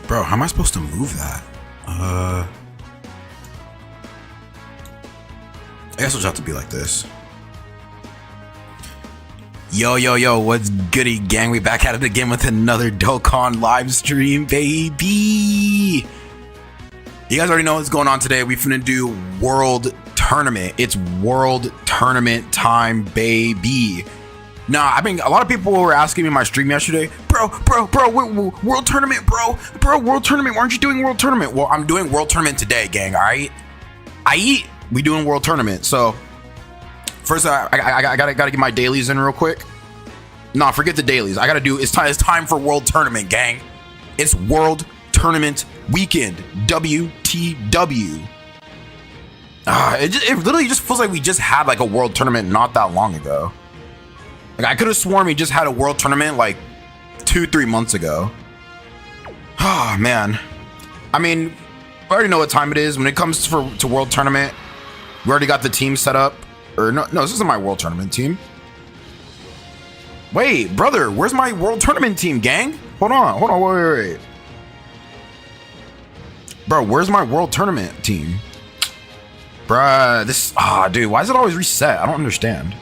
Bro, how am I supposed to move that? I guess it'll just have to be like this. Yo, what's goody, gang? We back at it again with another Dokkan live stream, baby. You guys already know what's going on today. We finna do World Tournament. It's World Tournament time, baby. Nah, I mean, a lot of people were asking me in my stream yesterday, bro, World Tournament, bro, World Tournament. Why aren't you doing World Tournament? Well, I'm doing World Tournament today, gang, all right? We doing World Tournament. So, first, I gotta get my dailies in real quick. Nah, forget the dailies. It's time for World Tournament, gang. It's World Tournament weekend, WTW. It literally just feels like we just had like a World Tournament not that long ago. Like, I could have sworn we just had a World Tournament like 2-3 months ago. Oh, man. I mean, I already know what time it is. When it comes to World Tournament, we already got the team set up. Or no, this isn't my World Tournament team. Wait, brother, where's my World Tournament team, gang? Hold on, wait. Bro, where's my World Tournament team? Bruh, dude, why is it always reset? I don't understand.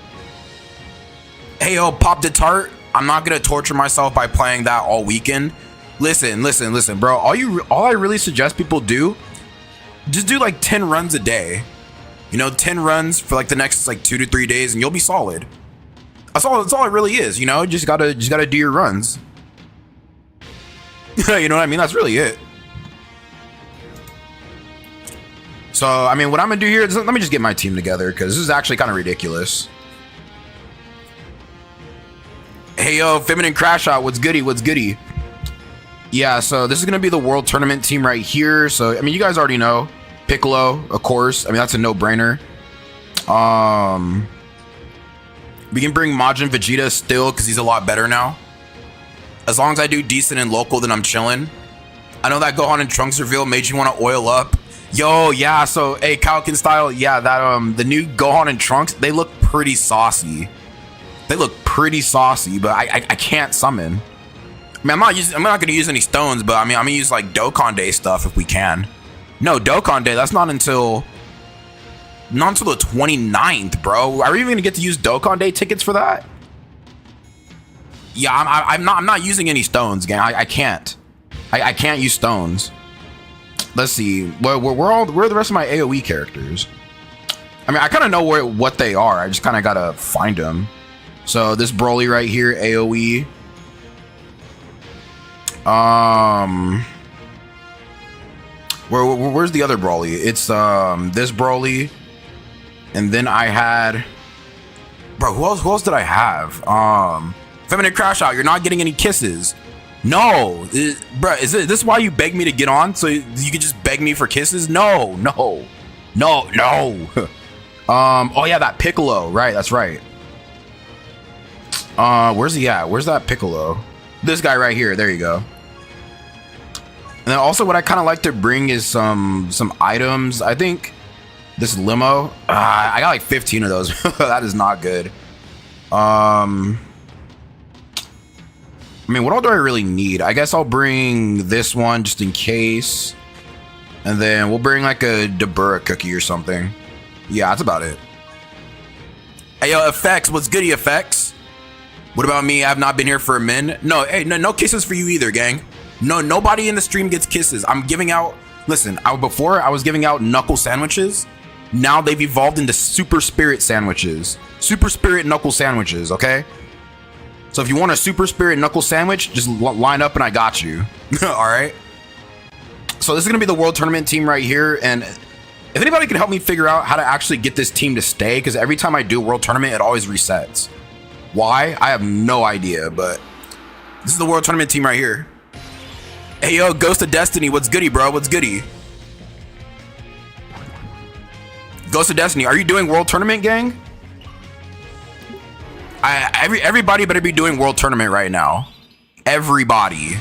Hey, yo, Pop the Tart, I'm not gonna torture myself by playing that all weekend. Listen, bro. All I really suggest people do, just do like 10 runs a day. You know, 10 runs for like the next like 2 to 3 days, and you'll be solid. That's all it really is. You know, just gotta do your runs. You know what I mean? That's really it. So, I mean, what I'm gonna do here is let me just get my team together because this is actually kind of ridiculous. Hey, yo, Feminine Crash Out, what's goody? Yeah, so this is gonna be the World Tournament team right here. So, I mean, you guys already know Piccolo, of course. I mean, that's a no-brainer. We can bring Majin Vegeta still because he's a lot better now. As long as I do decent and local, then I'm chilling. I know that Gohan and Trunks reveal made you want to oil up. Yo, yeah. So, hey, Kalkin style, yeah, that the new Gohan and Trunks, they look pretty saucy. But I can't summon. I mean, I'm not gonna use any stones, but I mean, I'm gonna use like Dokkan Day stuff if we can. No, Dokkan Day, that's not until the 29th, bro. Are we even gonna get to use Dokkan Day tickets for that? Yeah, I'm not using any stones, gang. I can't use stones. Let's see. Where are the rest of my AoE characters? I mean, I kind of know what they are. I just kind of gotta find them. So this Broly right here, AoE. Where's the other Broly? It's this Broly, and then I had, bro. Who else did I have? Feminine Crash Out. You're not getting any kisses. No, bro. Is this why you beg me to get on? So you could just beg me for kisses? No. Oh yeah, that Piccolo. Right, that's right. Where's he at? Where's that Piccolo? This guy right here. There you go. And then also what I kind of like to bring is some items. I think this limo, I got like 15 of those. That is not good. I mean, what all do I really need? I guess I'll bring this one just in case. And then we'll bring like a Dabura cookie or something. Yeah, that's about it. Hey, yo, Effects, what's goody, Effects? What about me? I have not been here for a minute. No, hey, no kisses for you either, gang. No, nobody in the stream gets kisses. I'm giving out, listen, before I was giving out knuckle sandwiches. Now they've evolved into Super Spirit sandwiches. Super Spirit knuckle sandwiches, okay? So if you want a Super Spirit knuckle sandwich, just line up and I got you. All right? So this is going to be the World Tournament team right here. And if anybody can help me figure out how to actually get this team to stay, because every time I do World Tournament, it always resets. Why? I have no idea, but this is the World Tournament team right here. Hey, yo, Ghost of Destiny, what's goody, bro? What's goody? Ghost of Destiny, are you doing World Tournament, gang? Everybody better be doing World Tournament right now. Everybody.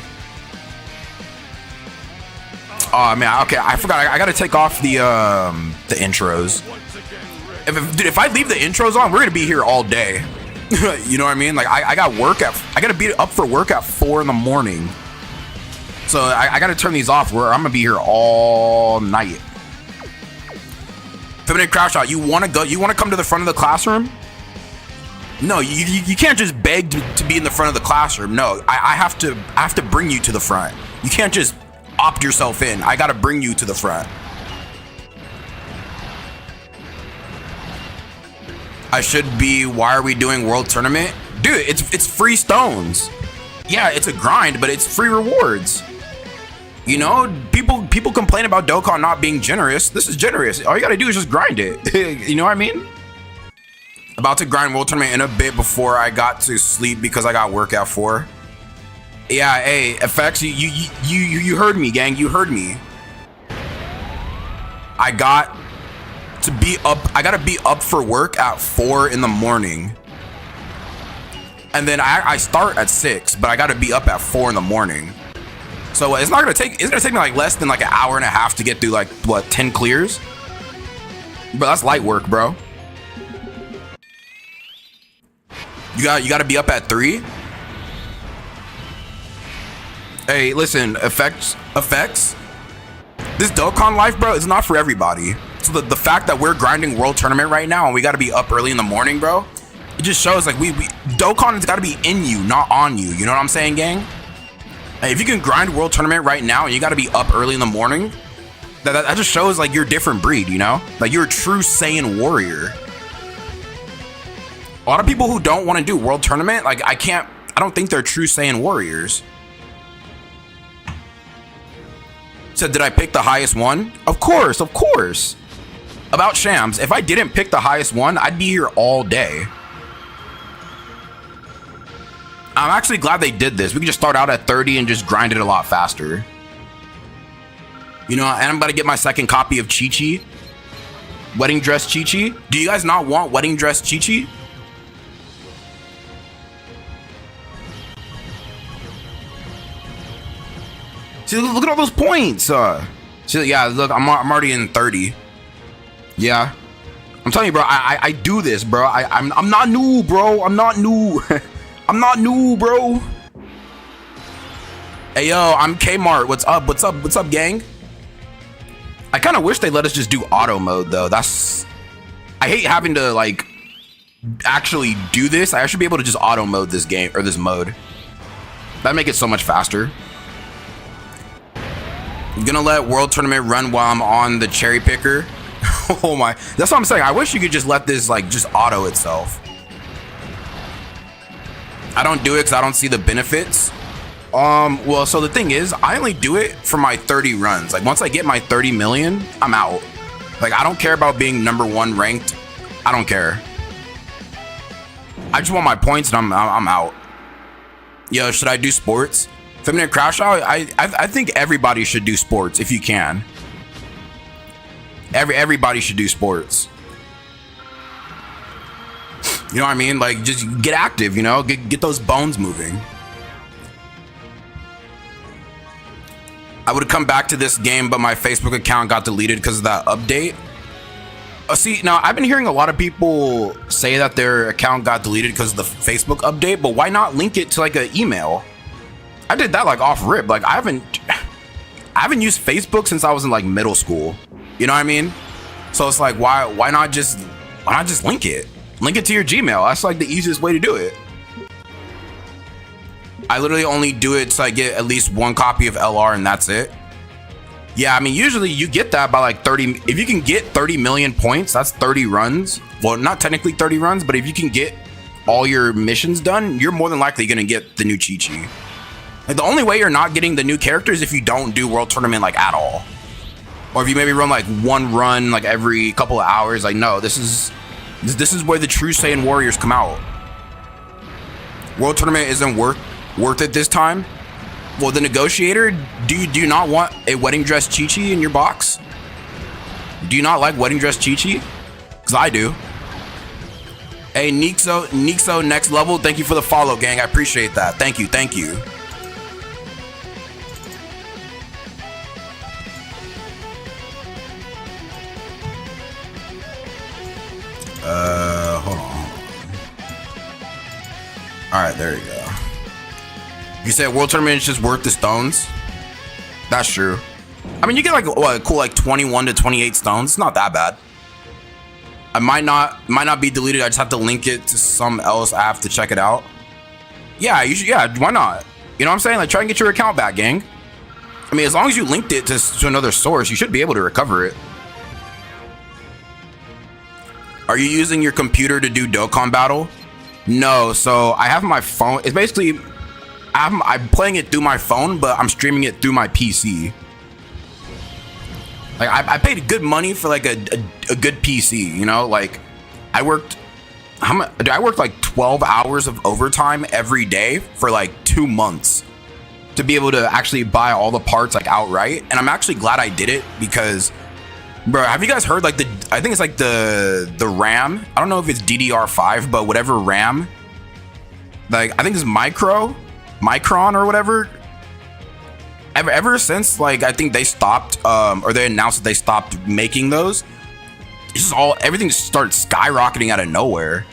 Oh, man, okay, I forgot. I gotta take off the intros. If I leave the intros on, we're gonna be here all day. You know what I mean? Like I gotta be up for work at 4 in the morning. So I gotta turn these off where I'm gonna be here all night. Feminine crash out. You wanna come to the front of the classroom? No, you can't just beg to be in the front of the classroom. No, I have to bring you to the front. You can't just opt yourself in. I gotta bring you to the front. I should be. Why are we doing world tournament? Dude, it's free stones. Yeah, it's a grind, but it's free rewards. You know, people complain about Dokkan not being generous. This is generous. All you gotta do is just grind it. You know what I mean? About to grind world tournament in a bit before I got to sleep because I got work at 4. Yeah, hey, effects. You heard me, gang. You heard me. I gotta be up for work at 4 in the morning. And then I start at 6, but I gotta be up at 4 in the morning. So it's gonna take me like less than like an hour and a half to get through like what 10 clears. But that's light work, bro. You gotta be up at 3. Hey, listen, effects. This Dokkan life, bro, is not for everybody. So the fact that we're grinding world tournament right now and we gotta be up early in the morning, bro, it just shows like Dokkan has gotta be in you, not on you. You know what I'm saying, gang? Hey, if you can grind world tournament right now and you gotta be up early in the morning, that just shows like you're a different breed, you know? Like you're a true Saiyan warrior. A lot of people who don't want to do world tournament, like I don't think they're true Saiyan warriors. So did I pick the highest one? Of course. About Shams, if I didn't pick the highest one, I'd be here all day. I'm actually glad they did this. We can just start out at 30 and just grind it a lot faster. You know, and I'm about to get my second copy of Chi-Chi. Wedding dress Chi-Chi. Do you guys not want wedding dress Chi-Chi? See, look at all those points. See, yeah, look, I'm already in 30. Yeah, I'm telling you, bro. I do this, bro. I'm not new, bro. I'm not new. I'm not new, bro. Hey, yo, I'm Kmart. What's up? What's up, gang? I kind of wish they let us just do auto mode, though. I hate having to like actually do this. I should be able to just auto mode this game or this mode. That'd make it so much faster. I'm gonna let world tournament run while I'm on the cherry picker. Oh my, that's what I'm saying. I wish you could just let this like just auto itself. I don't do it because I don't see the benefits. Well, so the thing is, I only do it for my 30 runs. Like once I get my 30 million, I'm out. Like I don't care about being #1 ranked. I don't care. I just want my points and I'm out. Yo, should I do sports? Feminine crash out. I think everybody should do sports if you can. Everybody should do sports. You know what I mean? Like just get active, you know, get those bones moving. I would have come back to this game, but my Facebook account got deleted because of that update. See, now I've been hearing a lot of people say that their account got deleted because of the Facebook update, but why not link it to like an email? I did that like off rip. Like I haven't used Facebook since I was in like middle school. You know what I mean? So it's like why not just link it? Link it to your Gmail. That's like the easiest way to do it. I literally only do it so I get at least one copy of LR and that's it. Yeah, I mean usually you get that by like 30. If you can get 30 million points, that's 30 runs. Well, not technically 30 runs, but if you can get all your missions done, you're more than likely gonna get the new Chi-Chi. Like the only way you're not getting the new character is if you don't do world tournament like at all, or if you maybe run like one run like every couple of hours. Like no, this is where the true Saiyan warriors come out. World tournament isn't worth it this time. Well, the negotiator, do you not want a wedding dress Chi-Chi in your box? Do you not like wedding dress Chi-Chi? Because I do. Hey, Nixo next level, thank you for the follow, gang. I appreciate that. Thank you. Hold on. All right, there you go. You said world tournament is just worth the stones. That's true. I mean, you get like what, cool like 21 to 28 stones. It's not that bad. I might not be deleted. I just have to link it to some else app to check it out. Yeah, you should. Yeah, why not? You know what I'm saying? Like, try and get your account back, gang. I mean, as long as you linked it to another source, you should be able to recover it. Are you using your computer to do Dokkan battle? No. So I have my phone. It's basically I'm playing it through my phone, but I'm streaming it through my PC. Like I paid good money for like a good PC, you know. Like I worked like 12 hours of overtime every day for like 2 months to be able to actually buy all the parts like outright. And I'm actually glad I did it because, bro, have you guys heard like I think it's like the RAM. I don't know if it's DDR5, but whatever RAM. Like I think it's Micron or whatever. Ever since like I think they stopped or they announced that they stopped making those, it's just everything started skyrocketing out of nowhere.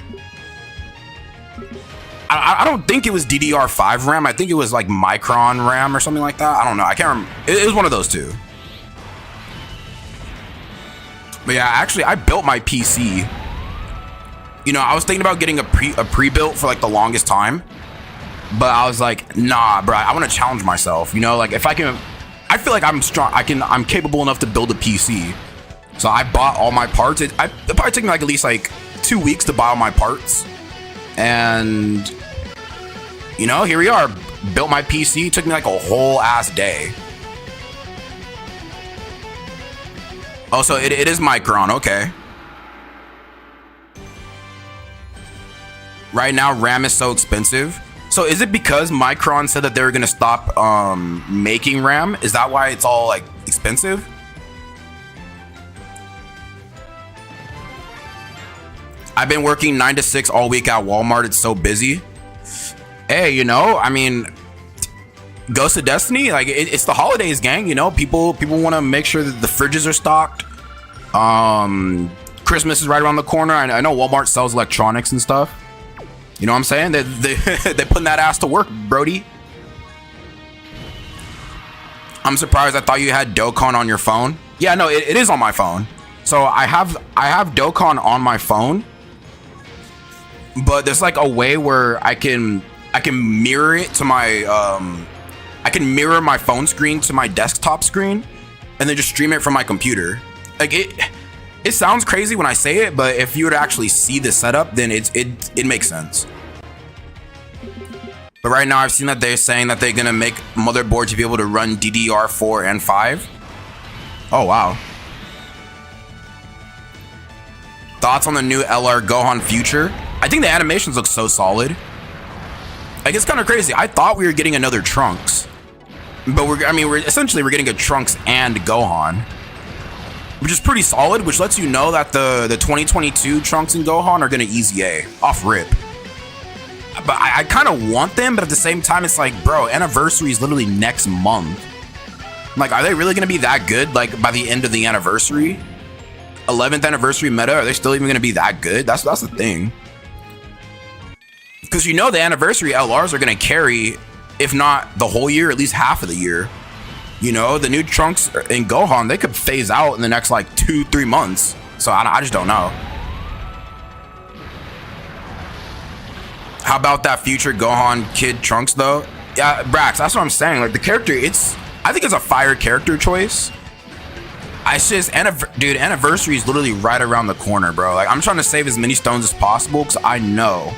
I don't think it was DDR5 RAM. I think it was like Micron RAM or something like that. I don't know. I can't remember. It was one of those two. But yeah, actually I built my PC. You know, I was thinking about getting a pre-built for like the longest time. But I was like, nah, bro, I want to challenge myself. You know, like if I feel like I'm strong. I'm capable enough to build a PC. So I bought all my parts. It probably took me like at least like 2 weeks to buy all my parts. And, you know, here we are. Built my PC. It took me like a whole ass day. Oh, so it is Micron. Okay. Right now, RAM is so expensive. So is it because Micron said that they were going to stop making RAM? Is that why it's all like expensive? I've been working 9 to 6 all week at Walmart. It's so busy. Hey, you know, I mean, Ghost of Destiny, like it's the holidays, gang. You know, people want to make sure that the fridges are stocked. Christmas is right around the corner. I know Walmart sells electronics and stuff. You know what I'm saying? They're putting that ass to work, Brody. I'm surprised. I thought you had Dokkan on your phone. Yeah, no, it is on my phone. So I have Dokkan on my phone, but there's like a way where I can mirror it to my I can mirror my phone screen to my desktop screen, and then just stream it from my computer. Like it sounds crazy when I say it, but if you were to actually see the setup, then it makes sense. But right now, I've seen that they're saying that they're gonna make motherboards to be able to run DDR4 and 5. Oh wow. Thoughts on the new LR Gohan Future? I think the animations look so solid. Like it's kind of crazy. I thought we were getting another Trunks, but we're getting a Trunks and Gohan, which is pretty solid, which lets you know that the 2022 Trunks and Gohan are gonna easy A off rip. But I kind of want them, but at the same time, it's like, bro, anniversary is literally next month. Like, are they really gonna be that good? Like by the end of the anniversary, 11th anniversary meta, are they still even gonna be that good? That's the thing. Because you know the anniversary LRs are gonna carry, if not the whole year, at least half of the year. You know, the new Trunks and Gohan, they could phase out in the next like 2-3 months. So I just don't know. How about that future Gohan kid Trunks though? Yeah, Brax, that's what I'm saying. Like the character, I think it's a fire character choice. It's just, dude, anniversary is literally right around the corner, bro. Like I'm trying to save as many stones as possible because I know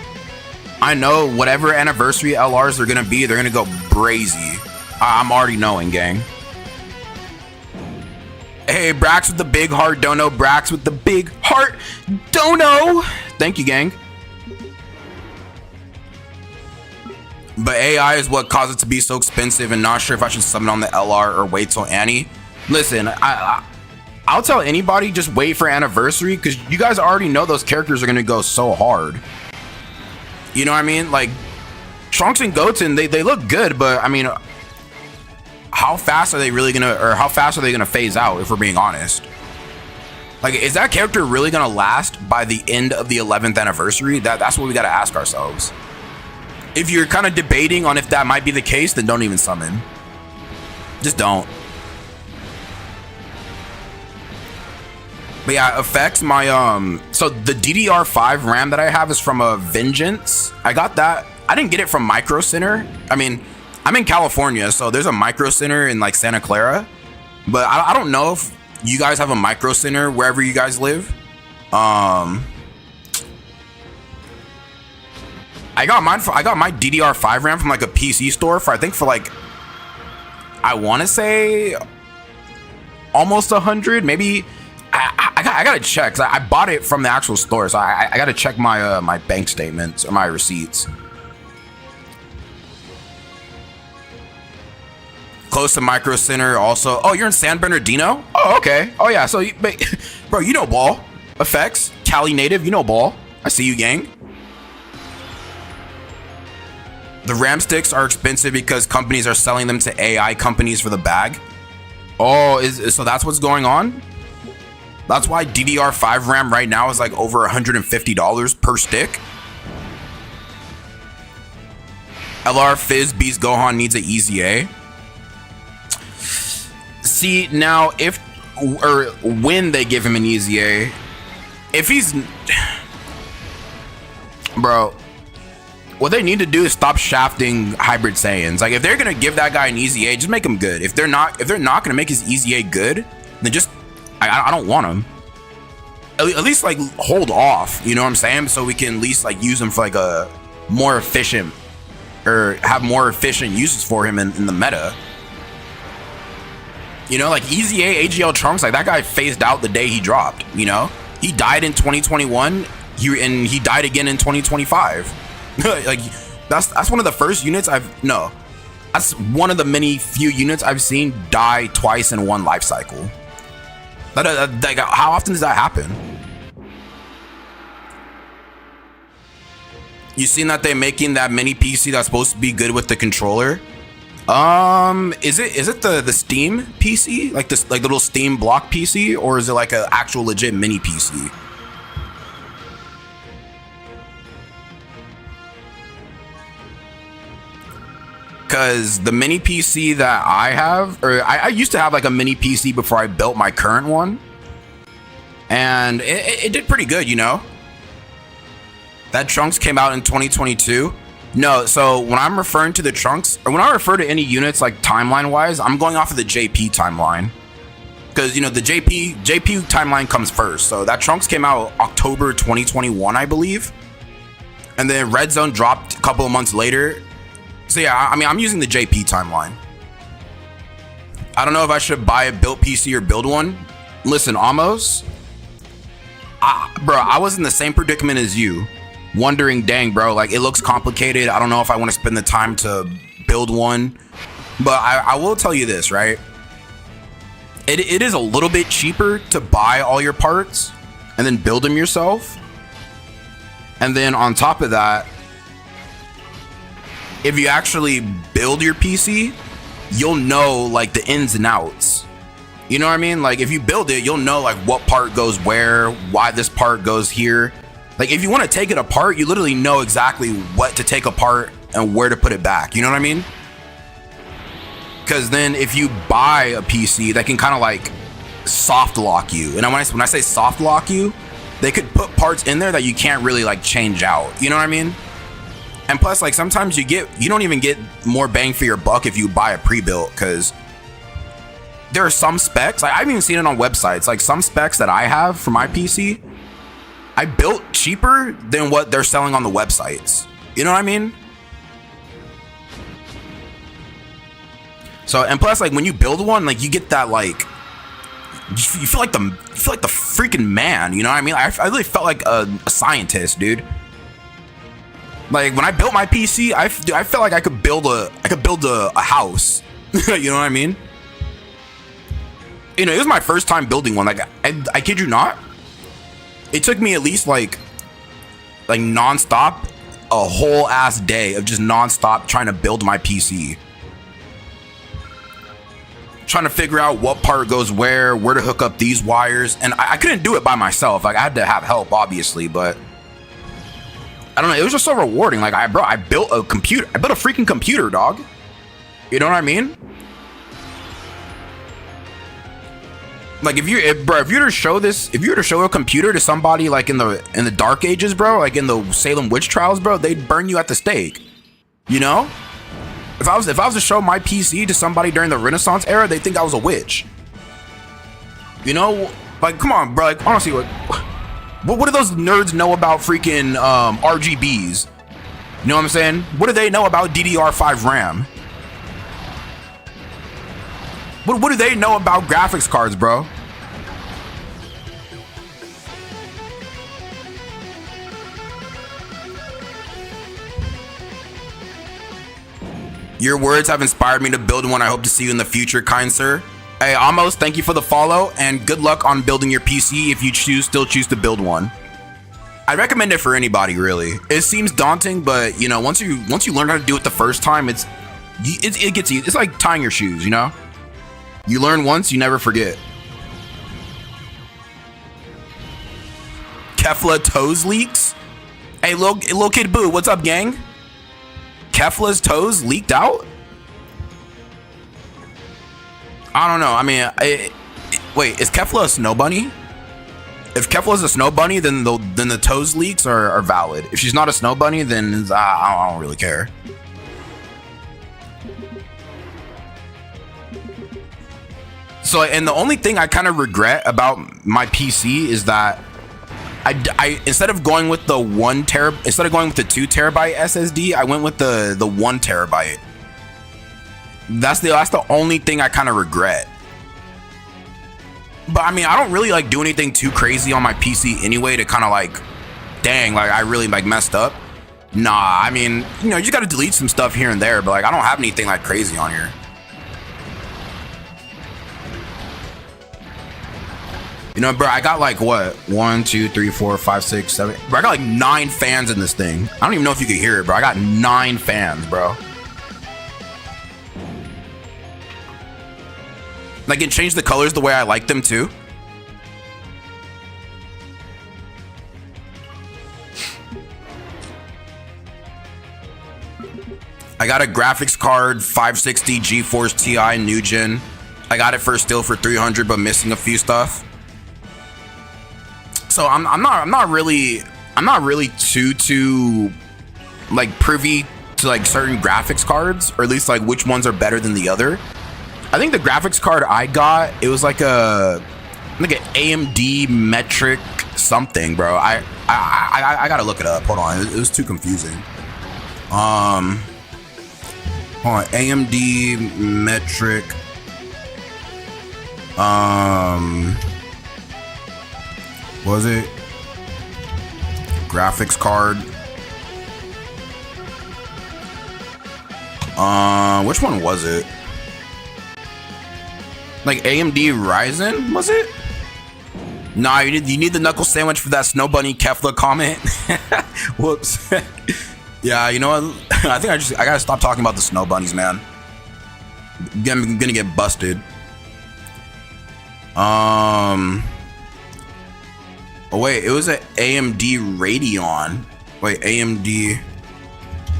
whatever anniversary LRs are gonna be, they're gonna go brazy. I'm already knowing, gang. Hey, Brax with the big heart dono. Brax with the big heart dono. Thank you, gang. But AI is what caused it to be so expensive, and not sure if I should summon on the LR or wait till Annie. Listen, I'll tell anybody, just wait for anniversary, because you guys already know those characters are going to go so hard. You know what I mean? Like, Trunks and Goten, they look good, but I mean, how fast are they really going to, or how fast are they going to phase out, if we're being honest? Like, is that character really going to last by the end of the 11th anniversary? That's what we got to ask ourselves. If you're kind of debating on if that might be the case, then don't even summon. Just don't. But yeah, effects, my so the DDR5 RAM that I have is from a Vengeance. I got that. I didn't get it from Micro Center. I mean, I'm in California, so there's a Micro Center in like Santa Clara. But I don't know if you guys have a Micro Center wherever you guys live. I got mine I got my DDR5 RAM from like a PC store for, I think, for like, I want to say almost 100, maybe. I gotta check, 'cause I bought it from the actual store, so I gotta check my my bank statements or my receipts. Close to Micro Center, also. Oh, you're in San Bernardino? Oh, okay. Oh yeah. So, bro, you know ball. Effects, Cali native, you know ball. I see you, gang. The RAM sticks are expensive because companies are selling them to AI companies for the bag. Oh, so that's what's going on? That's why DDR5 RAM right now is like over $150 per stick. LR Fizz Beast Gohan needs an easy A. See, now if or when they give him an easy A, if he's, bro, what they need to do is stop shafting Hybrid Saiyans. Like, if they're gonna give that guy an easy A, just make him good. If they're not gonna make his easy A good, then just I don't want him. At least like hold off, you know what I'm saying? So we can at least like use him for like a more efficient, or have more efficient uses for him in the meta. You know, like Easy A, AGL Trunks, like that guy phased out the day he dropped. You know, he died in 2021. He died again in 2025. Like that's one of the first units that's one of the many few units I've seen die twice in one life cycle. Like, how often does that happen? You seen that they're making that mini PC that's supposed to be good with the controller? Is it the Steam PC, like this, like the little Steam block PC, or is it like an actual legit mini PC? Because the mini PC that I have, or I used to have like a mini PC before I built my current one, and it did pretty good, you know. That Trunks came out in 2022. No, so when I'm referring to the Trunks, or when I refer to any units like timeline wise, I'm going off of the JP timeline, because you know the JP timeline comes first. So that Trunks came out October 2021, I believe, and then Red Zone dropped a couple of months later. So yeah, I mean, I'm using the JP timeline. I don't know if I should buy a built PC or build one. Listen, Amos, bro, I was in the same predicament as you, wondering, dang, bro, like it looks complicated. I don't know if I want to spend the time to build one. But I will tell you this, right? It is a little bit cheaper to buy all your parts and then build them yourself. And then on top of that, if you actually build your PC, you'll know like the ins and outs. You know what I mean? Like if you build it, you'll know like what part goes where, why this part goes here. Like if you want to take it apart, you literally know exactly what to take apart and where to put it back. You know what I mean? Because then if you buy a PC, that can kind of like soft lock you. And when I say soft lock you, they could put parts in there that you can't really like change out. You know what I mean? And plus, like sometimes you don't even get more bang for your buck if you buy a pre-built, because there are some specs, like I've even seen it on websites, like some specs that I have for my PC, I built cheaper than what they're selling on the websites. You know what I mean? So, and plus, like when you build one, like you get that like, you feel like the freaking man. You know what I mean? I really felt like a scientist, dude. Like when I built my PC, I felt like I could build a house. You know what I mean? You know, it was my first time building one. Like I kid you not, it took me at least like nonstop, a whole ass day of just nonstop trying to build my PC. Trying to figure out what part goes where to hook up these wires. And I couldn't do it by myself. Like I had to have help, obviously, but I don't know. It was just so rewarding. Like I built a computer. I built a freaking computer, dog. You know what I mean? Like if you were to show this, if you were to show a computer to somebody like in the Dark Ages, bro, like in the Salem witch trials, bro, they'd burn you at the stake. You know? If I was to show my PC to somebody during the Renaissance era, they'd think I was a witch. You know? Like, come on, bro. Like, honestly, like, what do those nerds know about freaking RGBs? You know what I'm saying? What do they know about DDR5 RAM? What do they know about graphics cards, bro? Your words have inspired me to build one. I hope to see you in the future, kind sir. Hey, Amos, thank you for the follow, and good luck on building your PC if you still choose to build one. I recommend it for anybody, really. It seems daunting, but you know, once you learn how to do it the first time, it gets easy. It's like tying your shoes, you know? You learn once, you never forget. Kefla toes leaks? Hey, little kid Boo, what's up, gang? Kefla's toes leaked out? I don't know. I mean, wait, is Kefla a snow bunny? If Kefla's a snow bunny, then the toes leaks are valid. If she's not a snow bunny, then I don't really care. So, and the only thing I kind of regret about my PC is that I instead of going with the 2 terabyte SSD, I went with the 1 terabyte. That's the only thing I kind of regret. But I mean, I don't really like do anything too crazy on my PC anyway to kind of like, dang, like I really like messed up. Nah, I mean, you know, you just got to delete some stuff here and there, but like I don't have anything like crazy on here. You know, bro, I got like what? 1, 2, 3, 4, 5, 6, 7. Bro, I got like 9 fans in this thing. I don't even know if you could hear it, bro. I got 9 fans, bro. Like, it changed the colors the way I like them too. I got a graphics card, 560 GeForce Ti new gen. I got it still for 300, but missing a few stuff. So I'm not really too like privy to like certain graphics cards, or at least like which ones are better than the other. I think the graphics card I got, it was like an AMD metric something, bro. I gotta look it up. Hold on, it was too confusing. Hold on, AMD metric. Was it graphics card? Which one was it? Like AMD Ryzen, was it? Nah, you need the knuckle sandwich for that Snow Bunny Kefla comment. Whoops. Yeah, you know what? I think I gotta stop talking about the Snow Bunnies, man. I'm gonna get busted. Oh wait, it was an AMD Radeon. Wait, AMD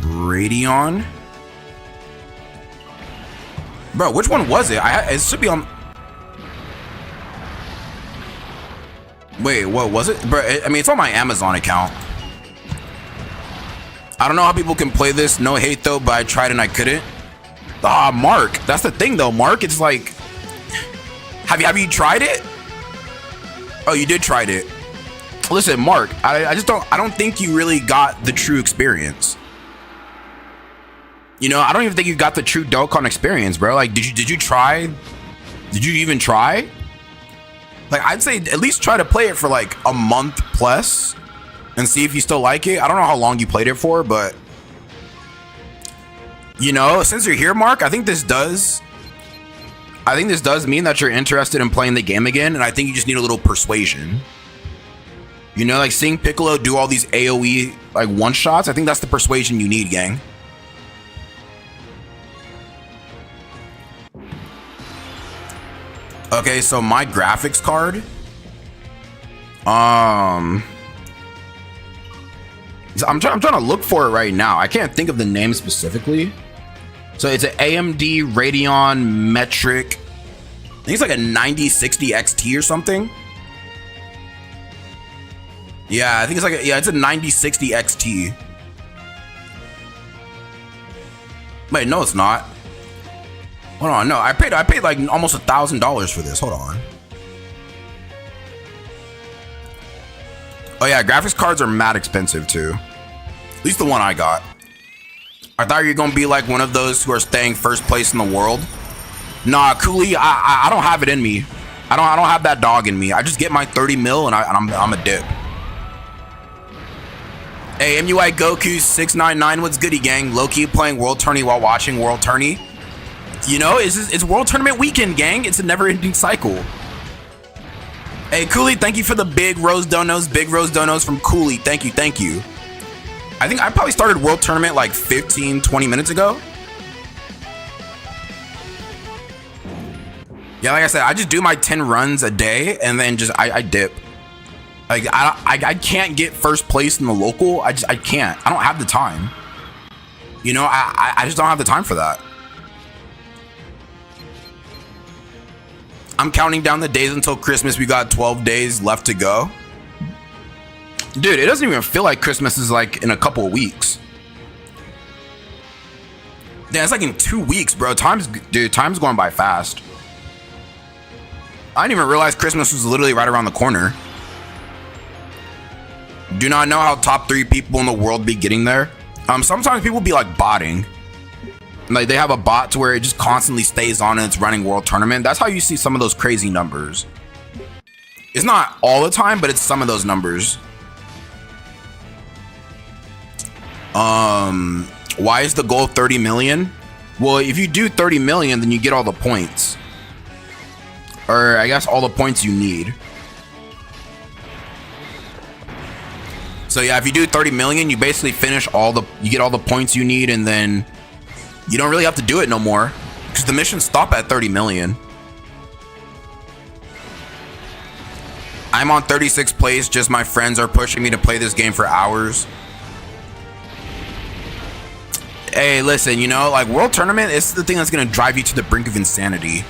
Radeon? Bro, which one was it? It should be on. Wait, what was it? Bro, I mean, it's on my Amazon account. I don't know how people can play this. No hate though, but I tried and I couldn't. Ah, Mark. That's the thing though, Mark. It's like, have you tried it? Oh, you did try it. Listen, Mark. I don't think you really got the true experience. You know, I don't even think you got the true Dokkan experience, bro. Like, did you try? Did you even try? Like, I'd say at least try to play it for like a month plus and see if you still like it. I don't know how long you played it for, but you know, since you're here, Mark, I think this does mean that you're interested in playing the game again, and I think you just need a little persuasion. You know, like seeing Piccolo do all these AoE like one shots, I think that's the persuasion you need, gang. Okay, so my graphics card, I'm trying to look for it right now. I can't think of the name specifically. So it's an AMD Radeon Metric think it's like a 9060 XT or something. Yeah, I think it's like it's a 9060 XT. Wait, no, it's not. Hold on, no, I paid like almost $1,000 for this. Hold on. Oh yeah, graphics cards are mad expensive too. At least the one I got. I thought you were gonna be like one of those who are staying first place in the world. Nah, Cooley, I don't have it in me. I don't have that dog in me. I just get my 30 mil and I'm a dip. Hey, MUI Goku 699, what's goody, gang? Low-key playing World Tourney while watching World Tourney. You know, it's World Tournament weekend, gang. It's a never-ending cycle. Hey, Cooley, thank you for the big rose donos from Cooley. Thank you. I think I probably started World Tournament like 15, 20 minutes ago. Yeah, like I said, I just do my 10 runs a day and then just I dip. Like I can't get first place in the local. I can't. I don't have the time. You know, I just don't have the time for that. I'm counting down the days until Christmas. We got 12 days left to go. Dude, it doesn't even feel like Christmas is like in a couple of weeks. Yeah, it's like in 2 weeks, bro. Time's going by fast. I didn't even realize Christmas was literally right around the corner. Do not know how top 3 people in the world be getting there. Sometimes people be like botting. Like they have a bot to where it just constantly stays on and it's running World Tournament. That's how you see some of those crazy numbers. It's not all the time, but it's some of those numbers. Why is the goal 30 million? Well, if you do 30 million, then you get all the points. Or I guess all the points you need. So yeah, if you do 30 million, you basically finish you get all the points you need, and then you don't really have to do it no more because the missions stop at 30 million. I'm on 36th place, just my friends are pushing me to play this game for hours. Hey, listen, you know, like World Tournament is the thing that's gonna drive you to the brink of insanity.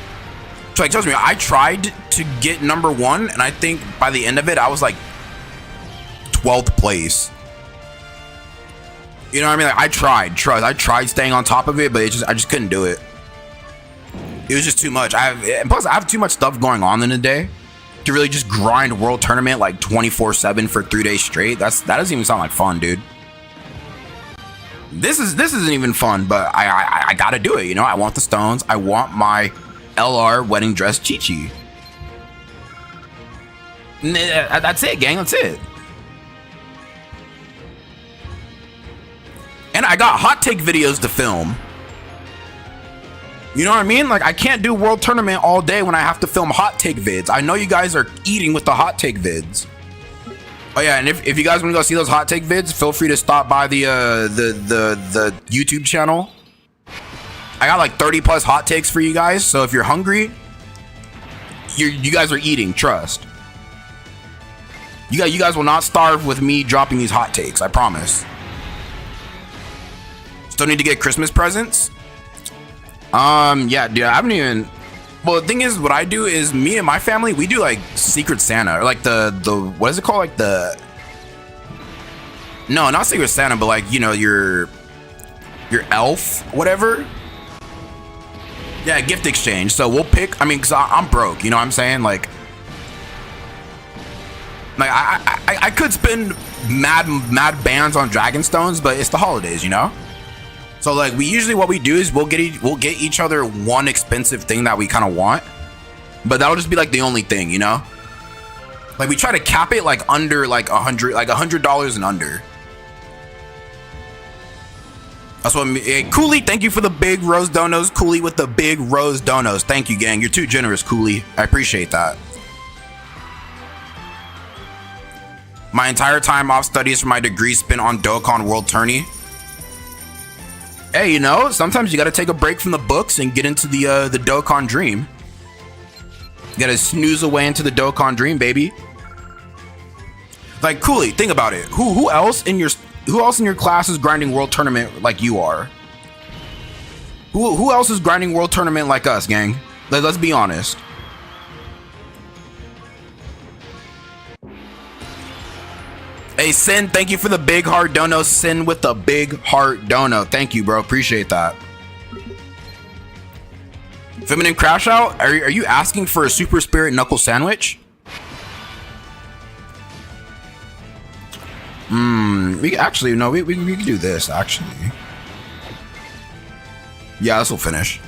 So like, trust me, I tried to get number 1, and I think by the end of it, I was like 12th place. You know what I mean? Like I tried staying on top of it, but I just couldn't do it. It was just too much. Plus I have too much stuff going on in a day to really just grind World Tournament like 24/7 for 3 days straight. That doesn't even sound like fun, dude. This isn't even fun, but I gotta do it. You know, I want the stones. I want my LR wedding dress Chi-Chi. That's it, gang. That's it. And I got hot take videos to film. You know what I mean? Like I can't do World Tournament all day when I have to film hot take vids. I know you guys are eating with the hot take vids. Oh yeah, and if you guys want to go see those hot take vids, feel free to stop by the YouTube channel. I got like 30 plus hot takes for you guys. So if you're hungry, you guys are eating. Trust. You guys will not starve with me dropping these hot takes. I promise. Still need to get Christmas presents. Yeah, dude, I haven't even. Well, the thing is, what I do is me and my family, we do like Secret Santa, or like the what is it called? Like no, not Secret Santa, but like, you know, your elf, whatever. Yeah, gift exchange. So we'll pick. I mean, cause I'm broke. You know what I'm saying? Like I could spend mad bands on Dragonstones, but it's the holidays, you know. So like what we do is we'll get each other one expensive thing that we kind of want, but that'll just be like the only thing, you know. Like we try to cap it like under like $100 and under. That's what. Hey, Cooley, thank you for the big rose donos. Cooley with the big rose donos. Thank you, gang. You're too generous, Cooley. I appreciate that. My entire time off studies for my degree spent on Dokkan World Tourney. Hey, you know, sometimes you gotta take a break from the books and get into the Dokkan dream. You gotta snooze away into the Dokkan dream, baby. Like, Cooley, think about it. Who else in your class is grinding World Tournament like you are? Who else is grinding World Tournament like us, gang? Let's be honest. Hey, Sin, thank you for the big heart dono. Sin with the big heart dono. Thank you, bro. Appreciate that. Feminine Crash Out, are you asking for a Super Spirit Knuckle Sandwich? We actually, no, we can do this, actually. Yeah, this will finish.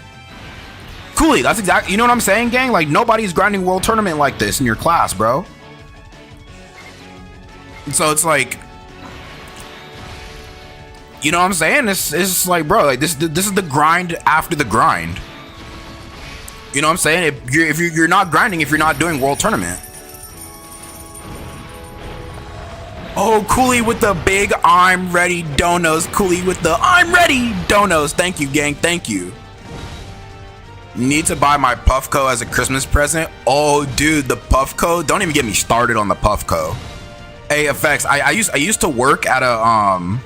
Coolly, that's exactly, you know what I'm saying, gang? Like, nobody's grinding World Tournament like this in your class, bro. So it's like, you know what I'm saying? This is like, bro, like this is the grind after the grind. You know what I'm saying? If you're not grinding, if you're not doing World Tournament. Oh, Cooley with the big I'm ready donos. Cooley with the I'm ready donos. Thank you, gang. Thank you. Need to buy my Puffco as a Christmas present. Oh, dude, the Puffco. Don't even get me started on the Puffco. Hey, FX. I used to work at a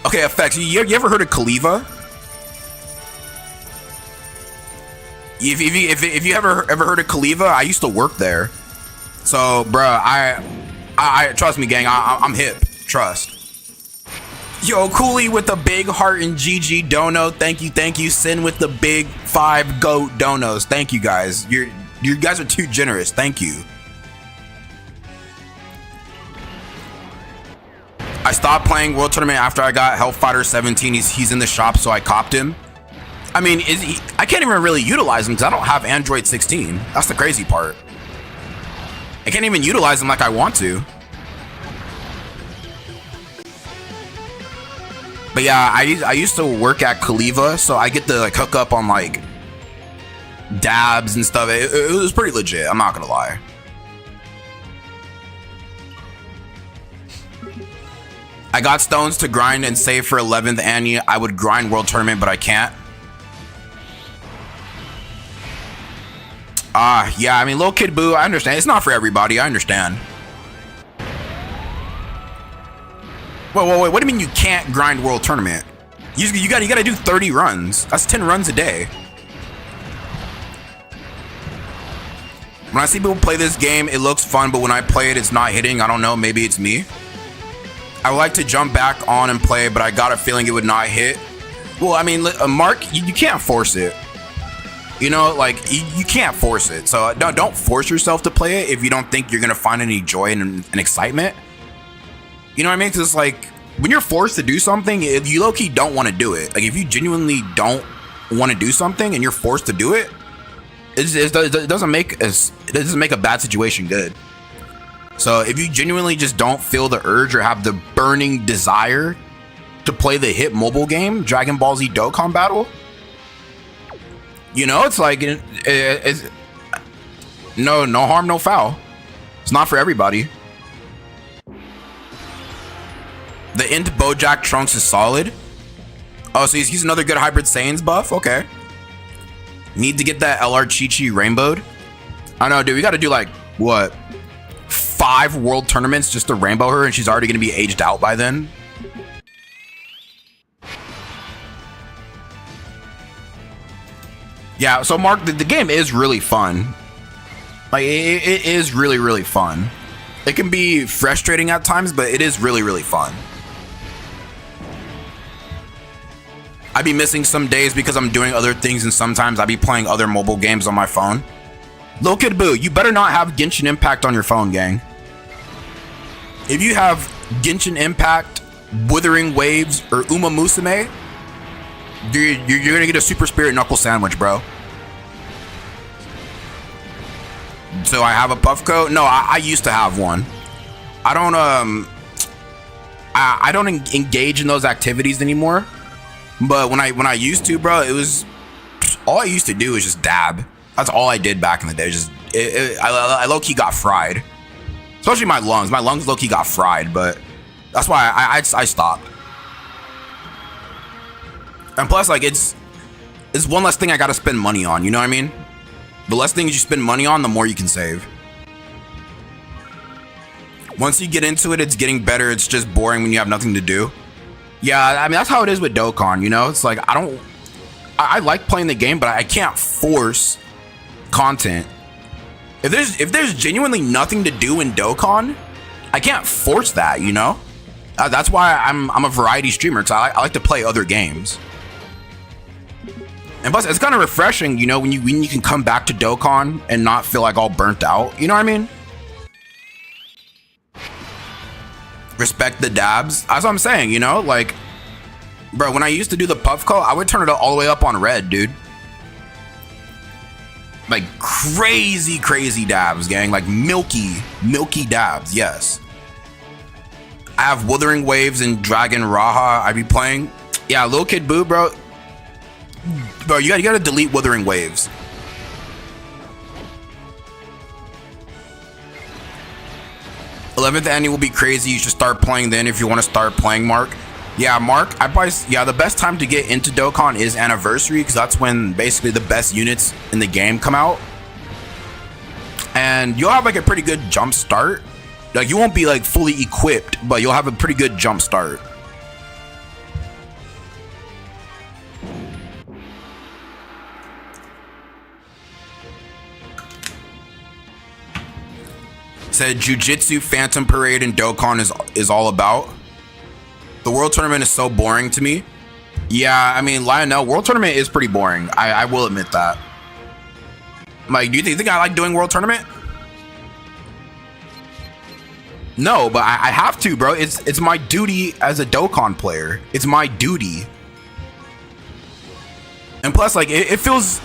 Okay, FX. You ever heard of Kaliva? If you ever heard of Kaliva, I used to work there. So, bruh, I trust me, gang. I'm hip. Trust. Yo, Cooley with the big heart and GG dono. Thank you. Sin with the big 5 goat donos. Thank you, guys. You guys are too generous. Thank you. I stopped playing World Tournament after I got Hellfighter 17. He's in the shop, so I copped him. I mean, I can't even really utilize him because I don't have Android 16. That's the crazy part. I can't even utilize him like I want to. But yeah, I used to work at Kaliva, so I get to like hook up on like dabs and stuff. It was pretty legit. I'm not gonna lie. I got stones to grind and save for 11th Annie. I would grind World Tournament, but I can't. Yeah, I mean, Little Kid Boo, I understand. It's not for everybody. I understand. Wait, what do you mean you can't grind World Tournament? You gotta do 30 runs. That's 10 runs a day. When I see people play this game, it looks fun, but when I play it, it's not hitting. I don't know, maybe it's me. I would like to jump back on and play, but I got a feeling it would not hit. Well, I mean, Mark, you can't force it. You know, like, you can't force it. So don't force yourself to play it if you don't think you're going to find any joy and excitement. You know what I mean? Because it's like, when you're forced to do something, if you low-key don't want to do it. Like, if you genuinely don't want to do something and you're forced to do it, it doesn't make a bad situation good. So if you genuinely just don't feel the urge or have the burning desire to play the hit mobile game, Dragon Ball Z Dokkan Battle, you know, it's like, it's no harm, no foul. It's not for everybody. The Int Bojack Trunks is solid. Oh, so he's another good Hybrid Saiyans buff? Okay. Need to get that LR Chi-Chi rainbowed. I know, dude, we gotta do like, what, 5 World Tournaments just to rainbow her, and she's already gonna be aged out by then. Yeah, so Mark, the game is really fun. Like, it is really, really fun. It can be frustrating at times, but it is really, really fun. I be missing some days because I'm doing other things, and sometimes I be playing other mobile games on my phone. Lil Kid Boo, you better not have Genshin Impact on your phone, gang. If you have Genshin Impact, Withering Waves, or Uma Musume, you're gonna get a Super Spirit Knuckle Sandwich, bro. So I have a Puffco? No, I used to have one. I don't engage in those activities anymore. But when I used to, bro, it was all I used to do was just dab. That's all I did back in the day. Just I low-key got fried. Especially my lungs. My lungs low-key got fried, but that's why I stopped. And plus, like, it's one less thing I gotta spend money on, you know what I mean? The less things you spend money on, the more you can save. Once you get into it, it's getting better. It's just boring when you have nothing to do. Yeah, I mean, that's how it is with Dokkan, you know? It's like, I like playing the game, but I can't force content. If there's genuinely nothing to do in Dokkan, I can't force that, you know. That's why I'm a variety streamer, because I like to play other games. And plus, it's kind of refreshing, you know, when you can come back to Dokkan and not feel like all burnt out. You know what I mean? Respect the dabs. That's what I'm saying, you know? Like, bro, when I used to do the puff call, I would turn it all the way up on red, dude. Like, crazy dabs, gang. Like, milky dabs, yes. I have Wuthering Waves and Dragon Raha I be playing. Yeah, Lil Kid Boo, bro. Bro, you gotta delete Wuthering Waves. '11th annual will be crazy. You should start playing then if you want to start playing, Mark. Yeah, Mark, the best time to get into Dokkan is Anniversary, because that's when basically the best units in the game come out. And you'll have like a pretty good jump start. Like, you won't be like fully equipped, but you'll have a pretty good jump start. Said Jiu-Jitsu Phantom Parade and Dokkan is all about. The World Tournament is so boring to me. Yeah, I mean, Lionel, World Tournament is pretty boring. I will admit that. Like, do you think I like doing World Tournament? No, but I have to, bro. It's my duty as a Dokkan player. It's my duty. And plus, like, it feels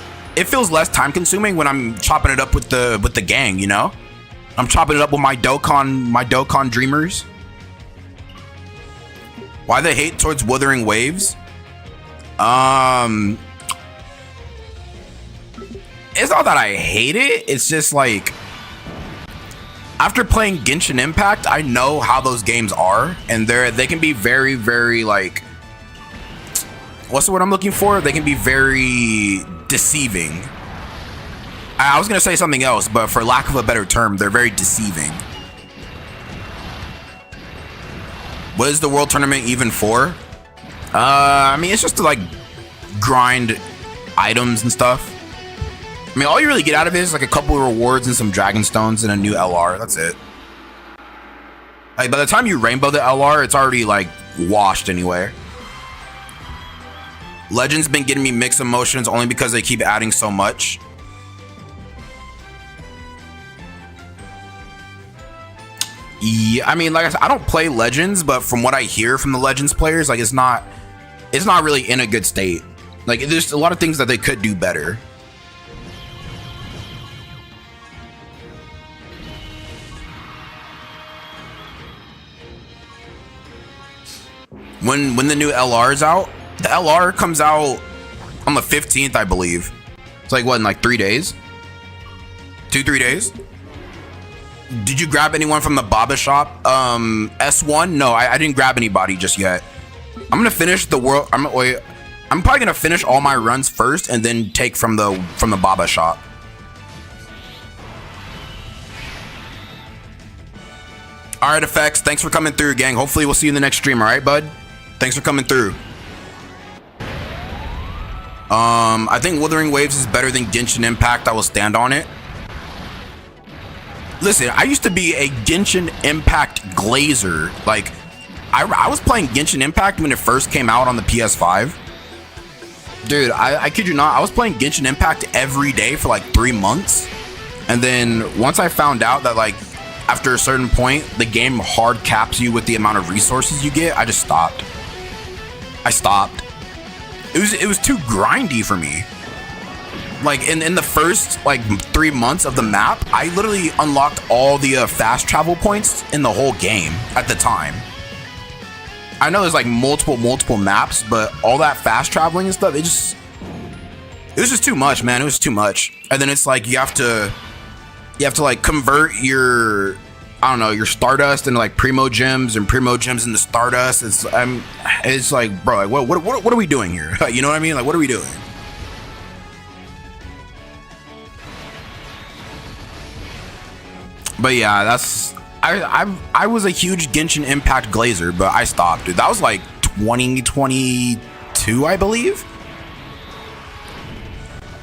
less time consuming when I'm chopping it up with the gang, you know? I'm chopping it up with my Dokkan dreamers. Why the hate towards Wuthering Waves? It's not that I hate it. It's just like, after playing Genshin Impact, I know how those games are, and they can be very, very, like, what's the word I'm looking for? They can be very deceiving. I was gonna say something else, but for lack of a better term, they're very deceiving. What is the World Tournament even for? I mean, it's just to like grind items and stuff. I mean, all you really get out of it is like a couple of rewards and some Dragon Stones and a new LR. That's it. Like, by the time you rainbow the LR, it's already like washed anyway. Legends been getting me mixed emotions only because they keep adding so much. Yeah, I mean, like I said, I don't play Legends, but from what I hear from the Legends players, like, it's not really in a good state. Like, there's a lot of things that they could do better. When the new LR is out, the LR comes out on the 15th, I believe. It's like, what, in like 3 days? 2-3 days? Did you grab anyone from the Baba shop? S1? No, I didn't grab anybody just yet. I'm gonna finish the world. I'm probably gonna finish all my runs first and then take from the Baba shop. All right, Effects. Thanks for coming through, gang. Hopefully we'll see you in the next stream. All right, bud. Thanks for coming through. I think Wuthering Waves is better than Genshin Impact. I will stand on it. Listen, I used to be a Genshin Impact glazer. Like, I was playing Genshin Impact when it first came out on the PS5. Dude, I kid you not, I was playing Genshin Impact every day for like 3 months. And then once I found out that, like, after a certain point, the game hard caps you with the amount of resources you get, I just stopped. I stopped. It was too grindy for me. Like, in the first like 3 months of the map, I literally unlocked all the fast travel points in the whole game at the time. I know there's like multiple maps, but all that fast traveling and stuff, it was just too much, man. It was too much. And then it's like you have to like convert your, I don't know, your Stardust into like Primo Gems and Primo Gems into Stardust. It's like, bro, like, what are we doing here? You know what I mean? Like, what are we doing? But yeah, I was a huge Genshin Impact glazer, but I stopped, dude. That was like 2022, I believe.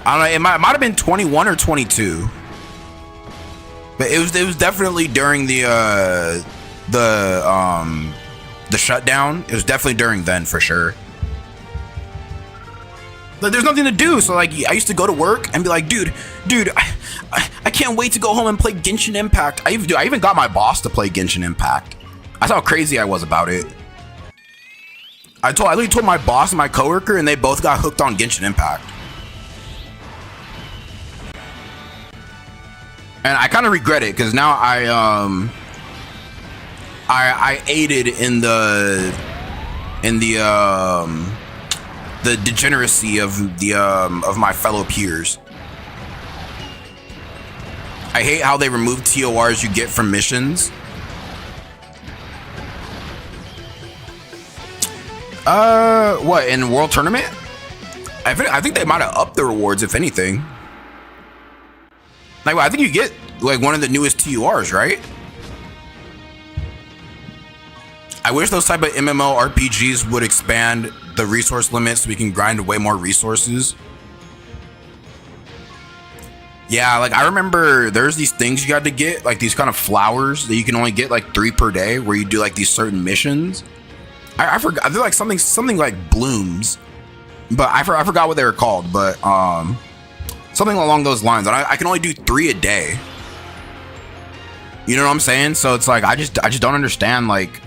I don't know. It might have been 21 or 22. But it was definitely during the the shutdown, it was definitely during then for sure. Like, there's nothing to do, so like I used to go to work and be like, dude, I can't wait to go home and play Genshin Impact. I even got my boss to play Genshin Impact. That's how crazy I was about it. I literally told my boss and my coworker, and they both got hooked on Genshin Impact. And I kind of regret it because now I aided in the degeneracy of my fellow peers. I hate how they remove TORs you get from missions. What, in World Tournament? I think they might have upped the rewards, if anything. Like, I think you get like one of the newest TORs, right? I wish those type of MMORPGs would expand the resource limits so we can grind way more resources. Yeah, like I remember there's these things you got to get, like these kind of flowers that you can only get like 3 per day, where you do like these certain missions. I forgot. I feel like something like blooms, but I forgot what they were called. But something along those lines. And I can only do 3 a day. You know what I'm saying? So it's like I just don't understand. Like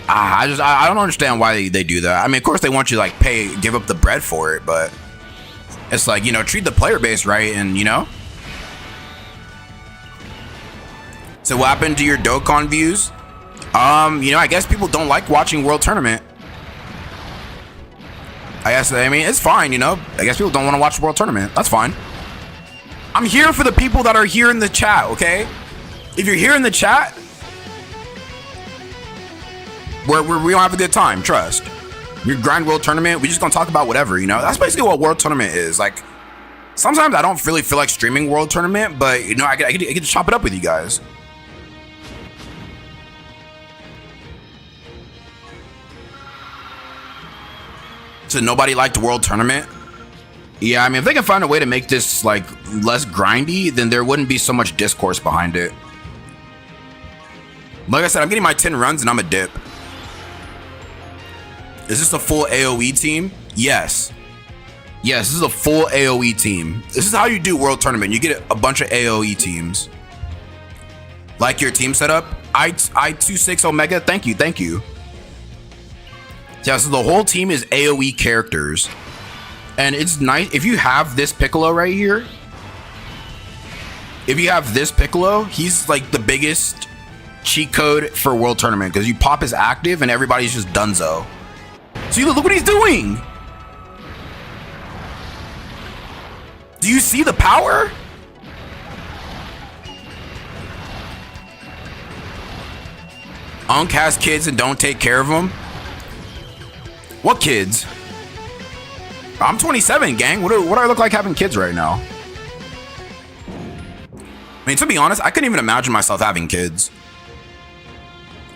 I don't understand why they do that. I mean, of course they want you to like give up the bread for it, but it's like, you know, treat the player base right, and you know. So what happened to your Dokkan views? You know, I guess people don't like watching World Tournament. I mean, it's fine, you know. I guess people don't want to watch World Tournament. That's fine. I'm here for the people that are here in the chat, okay? If you're here in the chat, we don't have a good time, trust. We grind World Tournament, we just gonna talk about whatever, you know? That's basically what World Tournament is. Like, sometimes I don't really feel like streaming World Tournament, but, you know, I get to chop it up with you guys. So nobody liked World Tournament? Yeah, I mean, if they can find a way to make this like less grindy, then there wouldn't be so much discourse behind it. Like I said, I'm getting my 10 runs and I'm a dip. Is this a full AoE team? Yes. Yes, this is a full AoE team. This is how you do World Tournament. You get a bunch of AoE teams. Like your team setup? I26 Omega, thank you. Yeah, so the whole team is AoE characters. And it's nice if you have this Piccolo right here. If you have this Piccolo, he's like the biggest cheat code for World Tournament, because you pop his active and everybody's just dunzo. See, look what he's doing. Do you see the power? Unc has kids and don't take care of them. What kids? I'm 27, gang. What do I look like having kids right now? I mean, to be honest, I couldn't even imagine myself having kids.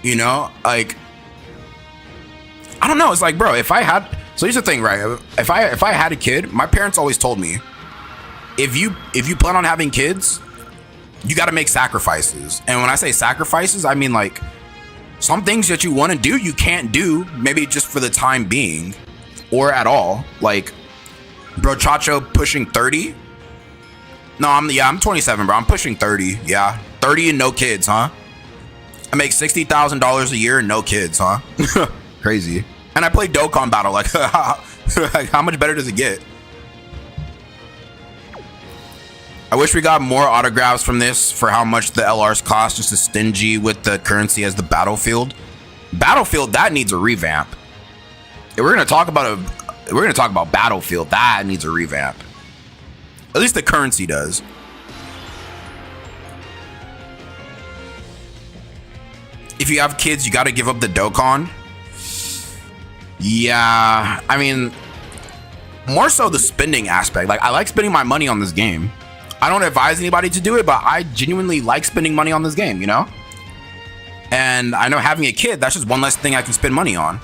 You know, like, I don't know. It's like, bro, if I had, so here's the thing, right? If I had a kid, my parents always told me, if you plan on having kids, you got to make sacrifices. And when I say sacrifices, I mean like some things that you want to do, you can't do, maybe just for the time being or at all. Like, bro, Chacho pushing 30. No, I'm 27, bro. I'm pushing 30. Yeah, 30 and no kids, huh? I make $60,000 a year and no kids, huh? Crazy. And I play Dokkan Battle. Like, how much better does it get? I wish we got more autographs from this for how much the LRs cost. Just as stingy with the currency as the Battlefield. Battlefield, that needs a revamp. If we're gonna talk about Battlefield, that needs a revamp. At least the currency does. If you have kids, you got to give up the Dokkan. Yeah, I mean, more so the spending aspect. Like, I like spending my money on this game. I don't advise anybody to do it, but I genuinely like spending money on this game, you know? And I know having a kid, that's just one less thing I can spend money on.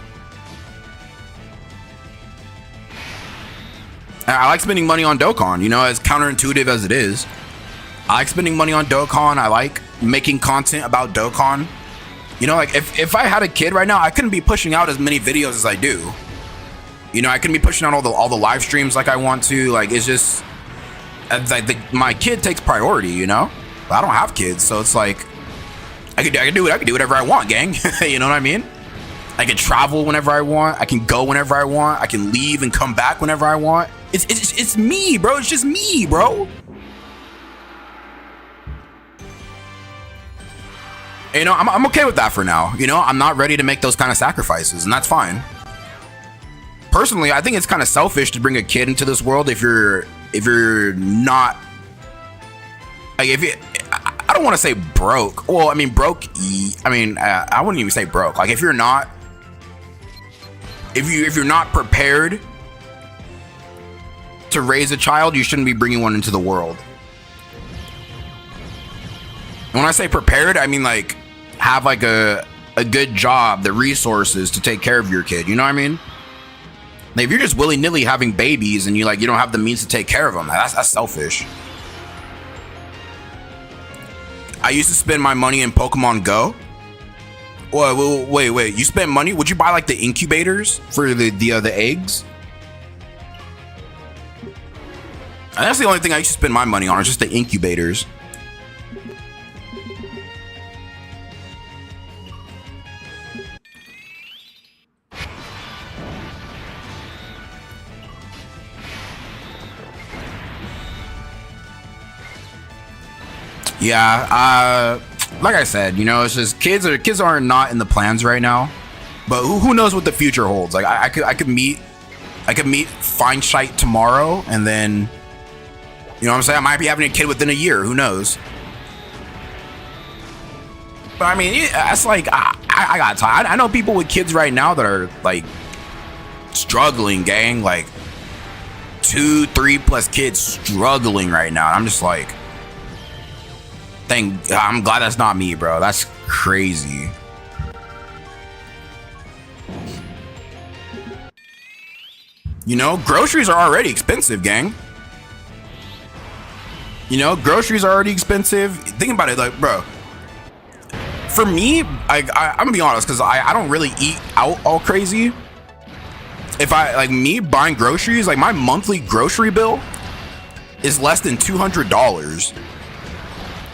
And I like spending money on Dokkan, you know, as counterintuitive as it is. I like spending money on Dokkan. I like making content about Dokkan. You know, like if I had a kid right now, I couldn't be pushing out as many videos as I do. You know, I couldn't be pushing out all the live streams like I want to. Like, it's just like my kid takes priority, you know? But I don't have kids, so it's like I could do whatever I want, gang. You know what I mean? I can travel whenever I want. I can go whenever I want. I can leave and come back whenever I want. It's me, bro. It's just me, bro. You know, I'm okay with that for now. You know, I'm not ready to make those kind of sacrifices, and that's fine. Personally, I think it's kind of selfish to bring a kid into this world if you're not like I don't want to say broke. Well, I mean broke. I wouldn't even say broke. Like if you're not prepared to raise a child, you shouldn't be bringing one into the world. And when I say prepared, I mean like have like a good job, the resources to take care of your kid. You know what I mean? Like if you're just willy-nilly having babies and you don't have the means to take care of them, that's selfish. I used to spend my money in Pokemon Go. Wait, you spent money? Would you buy like the incubators for the eggs? And that's the only thing I used to spend my money on, is just the incubators. Yeah, like I said, you know, it's just kids are not in the plans right now, but who knows what the future holds. Like I could meet Fine Shite tomorrow, and then, you know what I'm saying, I might be having a kid within a year. Who knows? But I mean, it's like I got time. I know people with kids right now that are like struggling, gang, like 2-3+ kids struggling right now. And I'm just like, I'm glad that's not me, bro. That's crazy. You know, groceries are already expensive, gang. You know, groceries are already expensive. Think about it, like, bro. For me, I'm gonna be honest, because I don't really eat out all crazy. If me buying groceries, like my monthly grocery bill is less than $200.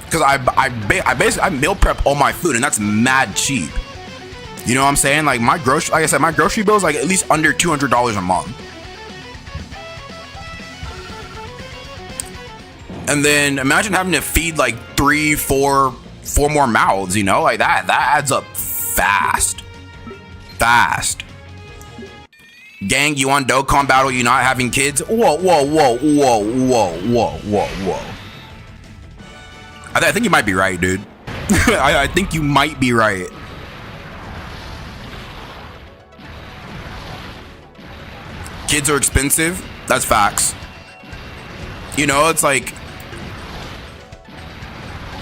Because I meal prep all my food, and that's mad cheap. You know what I'm saying? Like my grocery bill is like at least under $200 a month. And then imagine having to feed like 4 more mouths, you know, like that adds up fast. Gang, you on Dokkan battle, you not having kids? Whoa. I think you might be right, dude. I think you might be right. Kids are expensive. That's facts. You know, it's like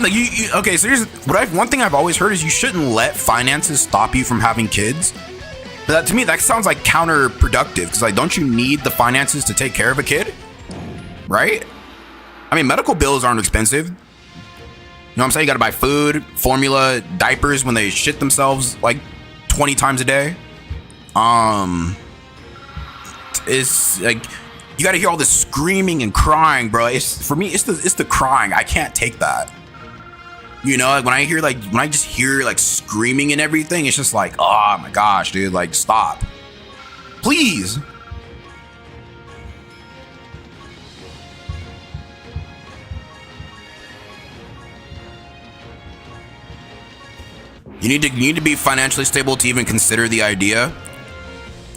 you okay, so here's one thing I've always heard is you shouldn't let finances stop you from having kids. But that, to me, that sounds like counterproductive, because like, don't you need the finances to take care of a kid? Right? I mean, medical bills aren't expensive. You know what I'm saying? You gotta buy food, formula, diapers when they shit themselves like 20 times a day. It's like you gotta hear all this screaming and crying, bro. For me, it's the crying. I can't take that. You know, like when I just hear like screaming and everything, it's just like, oh my gosh, dude, like stop. Please. You need to be financially stable to even consider the idea.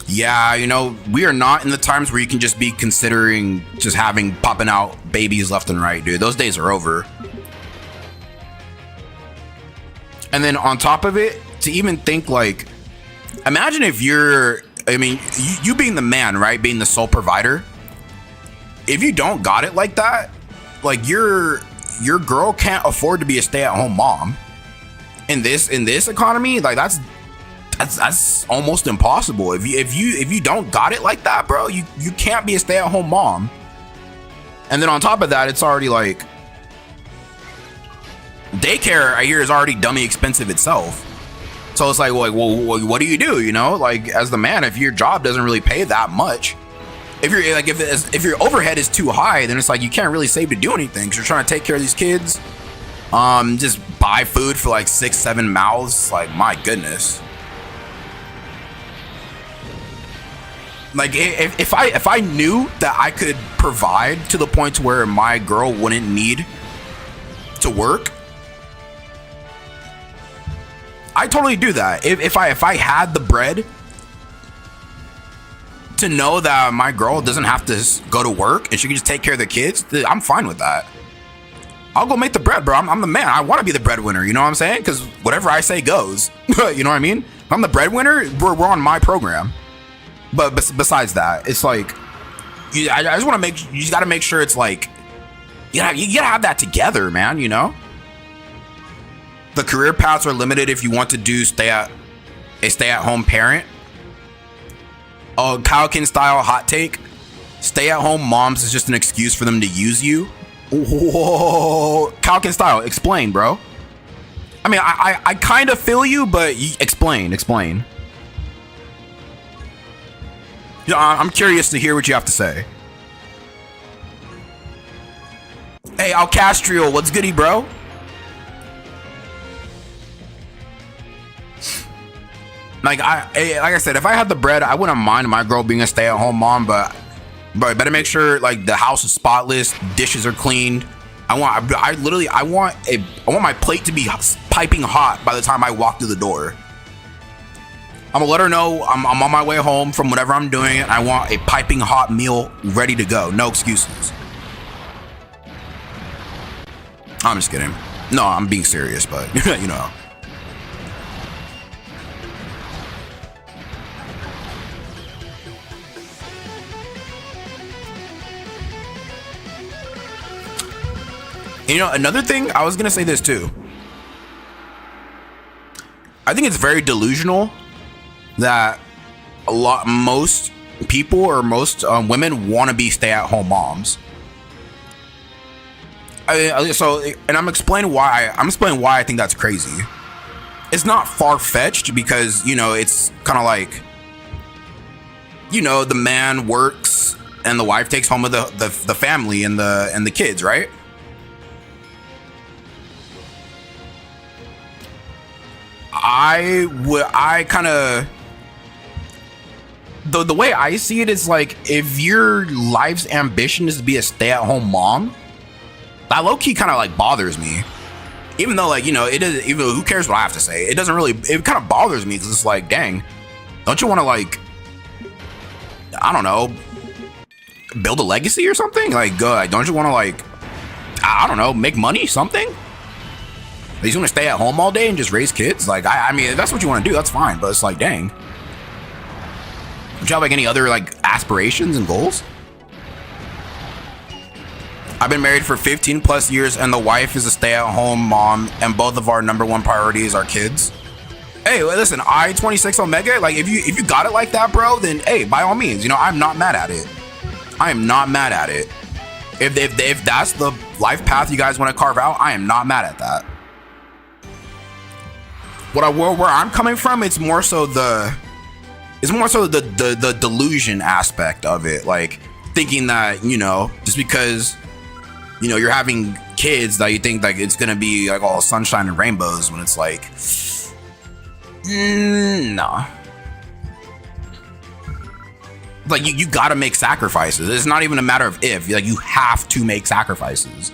Yeah, you know, we are not in the times where you can just be considering just popping out babies left and right, dude. Those days are over. And then on top of it, to even think like, imagine if you being the man, right? Being the sole provider. If you don't got it like that, like your girl can't afford to be a stay-at-home mom. In this economy, like that's almost impossible. If you don't got it like that, bro, you can't be a stay-at-home mom. And then on top of that, it's already like, Daycare, I hear, is already dummy expensive itself. So it's like, well, what do? You know, like as the man, if your job doesn't really pay that much, if you're like, if your overhead is too high, then it's like you can't really save to do anything because you're trying to take care of these kids. Just buy food for like 6-7 mouths. Like, my goodness. Like if I knew that I could provide to the point to where my girl wouldn't need to work, I totally do that. If I had the bread to know that my girl doesn't have to go to work and she can just take care of the kids, I'm fine with that. I'll go make the bread, bro. I'm the man. I want to be the breadwinner. You know what I'm saying? Because whatever I say goes. You know what I mean? If I'm the breadwinner, we're on my program. But besides that, it's like, I just want to you just got to make sure it's like, you gotta have that together, man. You know? The career paths are limited if you want to do a stay-at-home parent. Oh, Kalkin style hot take. Stay-at-home moms is just an excuse for them to use you. Whoa, Kalkin style, explain, bro. I mean, I kind of feel you, but explain. You know, I'm curious to hear what you have to say. Hey, Alcastrial, what's goody, bro? Like I said, if I had the bread, I wouldn't mind my girl being a stay-at-home mom, but better make sure like the house is spotless, dishes are cleaned. I want my plate to be piping hot by the time I walk through the door. I'm gonna let her know I'm on my way home from whatever I'm doing, and I want a piping hot meal ready to go. No excuses. I'm just kidding. No, I'm being serious, but you know. You know, another thing, I was gonna say this too. I think it's very delusional that most people or most women want to be stay-at-home moms. And I'm explaining why I think that's crazy. It's not far-fetched because, you know, it's kind of like, you know, the man works and the wife takes home with the family and the kids, right? I kind of, the way I see it is like, if your life's ambition is to be a stay-at-home mom, that low-key kind of like bothers me. Even though, like, you know, it is, even who cares what I have to say, it doesn't really, it kind of bothers me because it's like, dang, don't you want to, like, I don't know, build a legacy or something? Like, don't you want to, like, I don't know, make money, something? He's gonna stay at home all day and just raise kids? Like, I mean, if that's what you want to do, that's fine. But it's like, dang. Don't you have like any other like aspirations and goals? I've been married for 15 plus years and the wife is a stay-at-home mom and both of our #1 priorities are kids. Hey, listen, I-26 Omega, like if you got it like that, bro, then hey, by all means, you know, I'm not mad at it. I am not mad at it. If that's the life path you guys want to carve out, I am not mad at that. Where I'm coming from, it's more so the delusion aspect of it, like thinking that, you know, just because, you know, you're having kids that you think like it's gonna be like all sunshine and rainbows when it's like, no. Like you gotta make sacrifices. It's not even a matter of if, like you have to make sacrifices.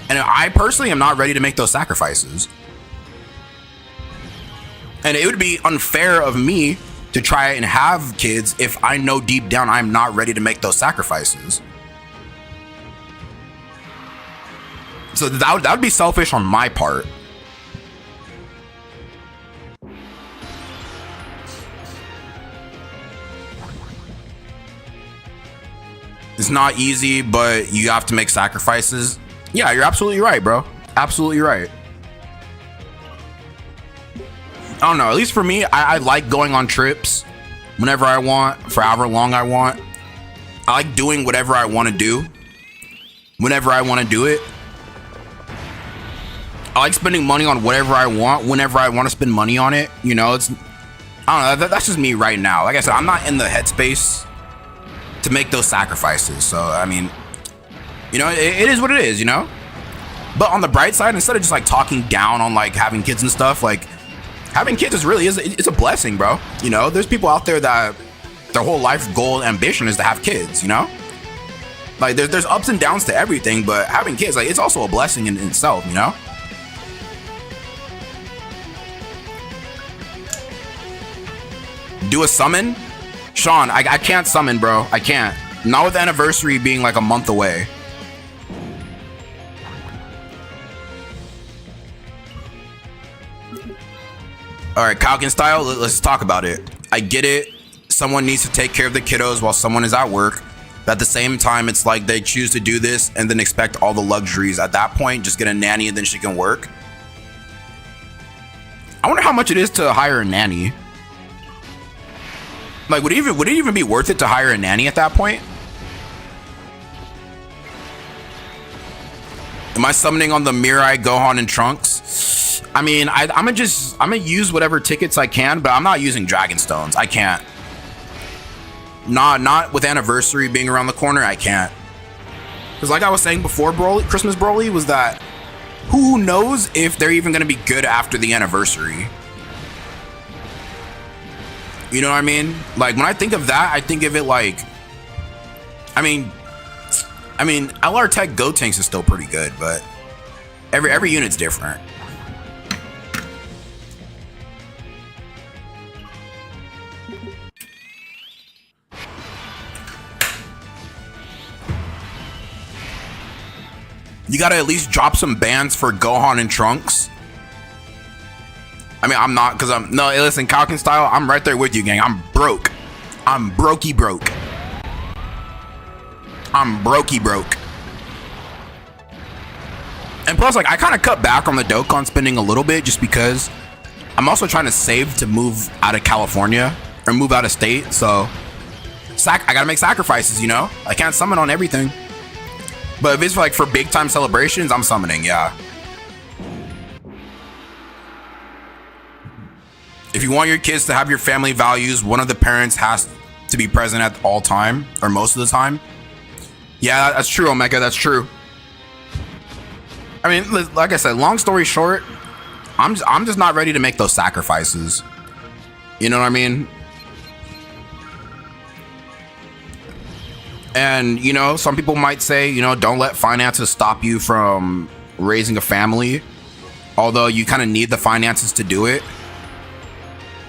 And I personally am not ready to make those sacrifices. And it would be unfair of me to try and have kids if I know deep down I'm not ready to make those sacrifices. So that would be selfish on my part. It's not easy, but you have to make sacrifices. Yeah, you're absolutely right, bro. Absolutely right. I don't know, at least for me, I like going on trips whenever I want, for however long I want. I like doing whatever I want to do whenever I want to do it. I like spending money on whatever I want, whenever I want to spend money on it. You know, it's, I don't know, that's just me right now. Like I said, I'm not in the headspace to make those sacrifices. So, I mean, you know, it is what it is, you know? But on the bright side, instead of just like talking down on like having kids and stuff, like having kids is really, it's a blessing, bro. You know, there's people out there that their whole life goal and ambition is to have kids, you know? Like there's ups and downs to everything, but having kids, like it's also a blessing in itself, you know? Do a summon? Sean, I can't summon, bro. I can't. Not with the anniversary being like a month away. All right, Calkin style, let's talk about it. I get it. Someone needs to take care of the kiddos while someone is at work. But at the same time, it's like they choose to do this and then expect all the luxuries. At that point, just get a nanny and then she can work. I wonder how much it is to hire a nanny. Like, would it even be worth it to hire a nanny at that point? Am I summoning on the Mirai, Gohan, and Trunks? I mean, I'm gonna use whatever tickets I can, but I'm not using Dragon Stones. I can't. Not with anniversary being around the corner. I can't. Because like I was saying before, Broly, Christmas Broly was that who knows if they're even gonna be good after the anniversary. You know what I mean? Like when I think of that, I think of it like, I mean, LR Tech Gotenks is still pretty good, but every unit's different. You gotta at least drop some bans for Gohan and Trunks. I mean, I'm not, no, listen, Calkin style, I'm right there with you, gang. I'm broke. I'm brokey broke. I'm brokey broke. And plus, like, I kind of cut back on the Dokkan spending a little bit just because I'm also trying to save to move out of California or move out of state. So I gotta make sacrifices, you know? I can't summon on everything. But if it's like for big time celebrations, I'm summoning, yeah. If you want your kids to have your family values, one of the parents has to be present at all time or most of the time. Yeah, that's true, Omega. That's true. I mean, like I said, long story short, I'm just not ready to make those sacrifices. You know what I mean? And, you know, some people might say, you know, don't let finances stop you from raising a family. Although you kind of need the finances to do it.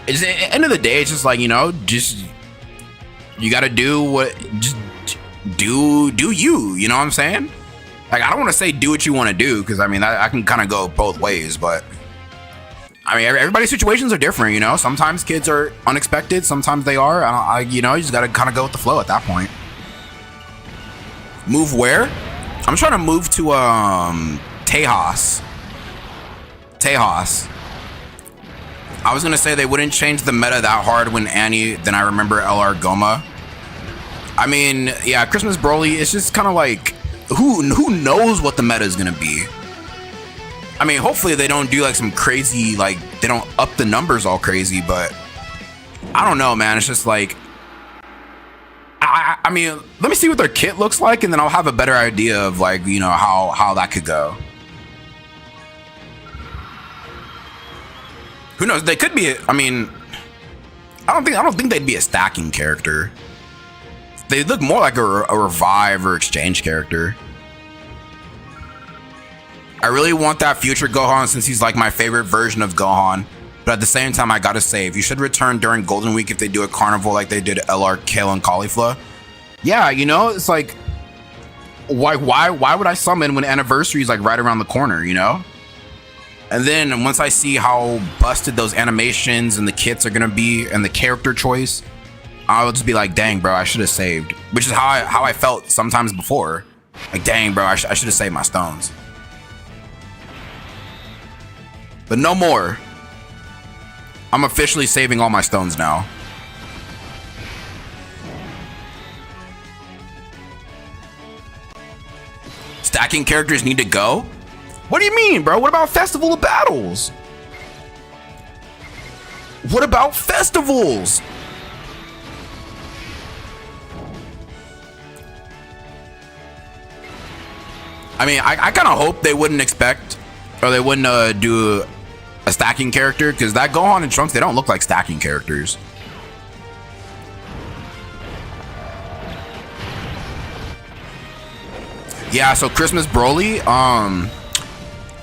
It's, at the end of the day, it's just like, you know, just you got to do what, just do you know what I'm saying? Like, I don't want to say do what you want to do, because I mean, I can kind of go both ways, but I mean, everybody's situations are different, you know? Sometimes kids are unexpected, sometimes they are. You know, you just got to kind of go with the flow at that point. Move where? I'm trying to move to Tejas. I was gonna say they wouldn't change the meta that hard when Annie, then I remember LR Goma. I mean, yeah, Christmas Broly, it's just kind of like, who knows what the meta is gonna be? I mean, hopefully they don't do like some crazy, like they don't up the numbers all crazy, but I don't know, man. It's just like, I mean, let me see what their kit looks like, and then I'll have a better idea of like, you know, how that could go. Who knows? They could be. I mean, I don't think they'd be a stacking character. They look more like a revive or exchange character. I really want that future Gohan since he's like my favorite version of Gohan. But at the same time, I gotta save. You should return during Golden Week if they do a carnival like they did LR Kale and Caulifla. Yeah, you know, it's like, why would I summon when anniversary is like right around the corner, you know? And then once I see how busted those animations and the kits are gonna be and the character choice, I'll just be like, dang, bro, I should have saved. Which is how I felt sometimes before. Like, dang, bro, I should have saved my stones. But no more. I'm officially saving all my stones now. Stacking characters need to go? What do you mean, bro? What about Festival of Battles? What about festivals? I mean, I kind of hope they wouldn't expect, or they wouldn't do a stacking character, because that Gohan and Trunks, they don't look like stacking characters. Yeah, so Christmas Broly,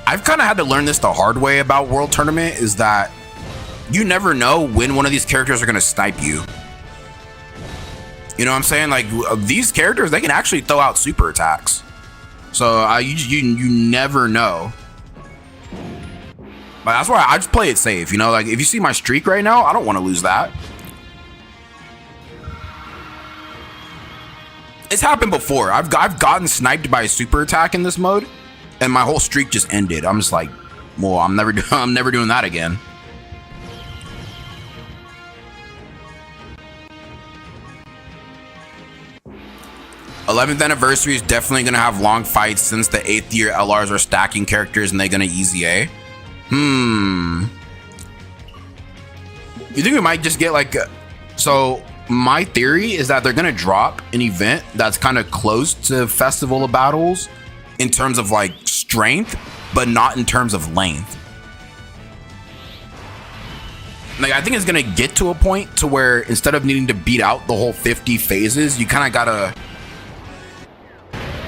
I've kind of had to learn this the hard way about World Tournament, is that you never know when one of these characters are going to snipe you. You know what I'm saying? Like, these characters, they can actually throw out super attacks. So you never know. But that's why I just play it safe. You know, like if you see my streak right now, I don't want to lose that. It's happened before. I've gotten sniped by a super attack in this mode, and my whole streak just ended. I'm just like, well, I'm never doing that again. '11th anniversary is definitely gonna have long fights since the 8th year LRs are stacking characters and they're gonna easy A. You think we might just get like so my theory is that they're gonna drop an event that's kind of close to Festival of Battles in terms of like strength, but not in terms of length. Like, I think it's gonna get to a point to where instead of needing to beat out the whole 50 phases, you kind of gotta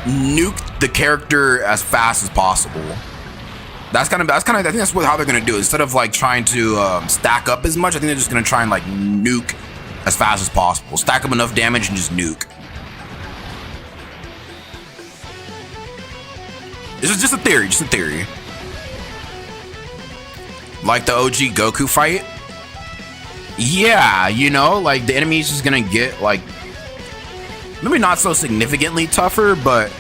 nuke the character as fast as possible. I think that's how they're gonna do it. Instead of like trying to stack up as much, I think they're just gonna try and like nuke as fast as possible. Stack up enough damage and just nuke. This is just a theory, Like the OG Goku fight. Yeah, you know, like the enemy's just gonna get like maybe not so significantly tougher, but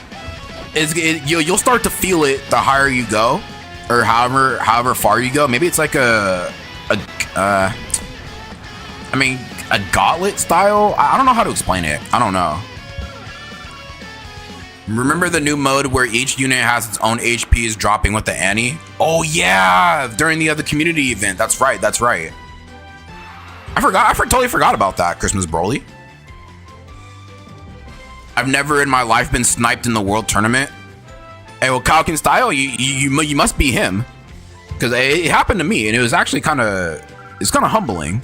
you'll start to feel it the higher you go, or however far you go. Maybe it's like a gauntlet style. I don't know how to explain it. I don't know. Remember the new mode where each unit has its own HPs dropping with the Annie? Oh yeah, during the other community event. That's right. I totally forgot about that, Christmas Broly. I've never in my life been sniped in the World Tournament. Hey, well, Kalkin Style, you must be him, because it happened to me, and it was actually kind of humbling.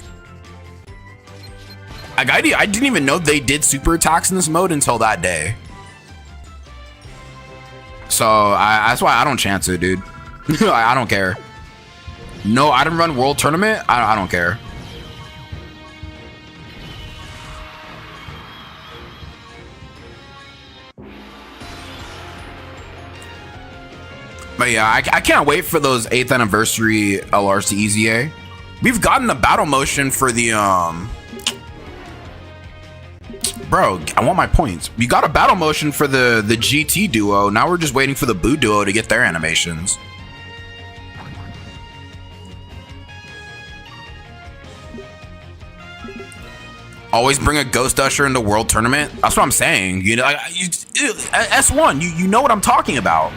Like, I didn't even know they did super attacks in this mode until that day. So that's why I don't chance it, dude. I don't care. No, I didn't run World Tournament. I don't care. But yeah, I can't wait for those 8th anniversary LRs to easy A. We've gotten the battle motion for the bro, I want my points. We got a battle motion for the GT duo. Now we're just waiting for the Boo duo to get their animations. Always bring a Ghost Usher in the World Tournament. That's what I'm saying. You know, S1. You know what I'm talking about.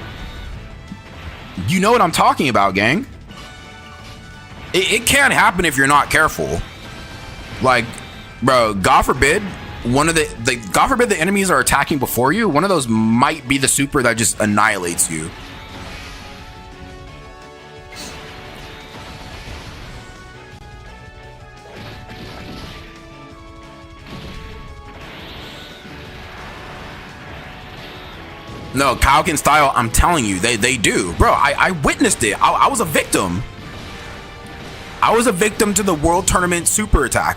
You know what I'm talking about, gang. It can happen if you're not careful. Like, bro, God forbid God forbid the enemies are attacking before you. One of those might be the super that just annihilates you. No, Kalkin Style, I'm telling you, they do. Bro, I witnessed it. I was a victim. I was a victim to the World Tournament super attack.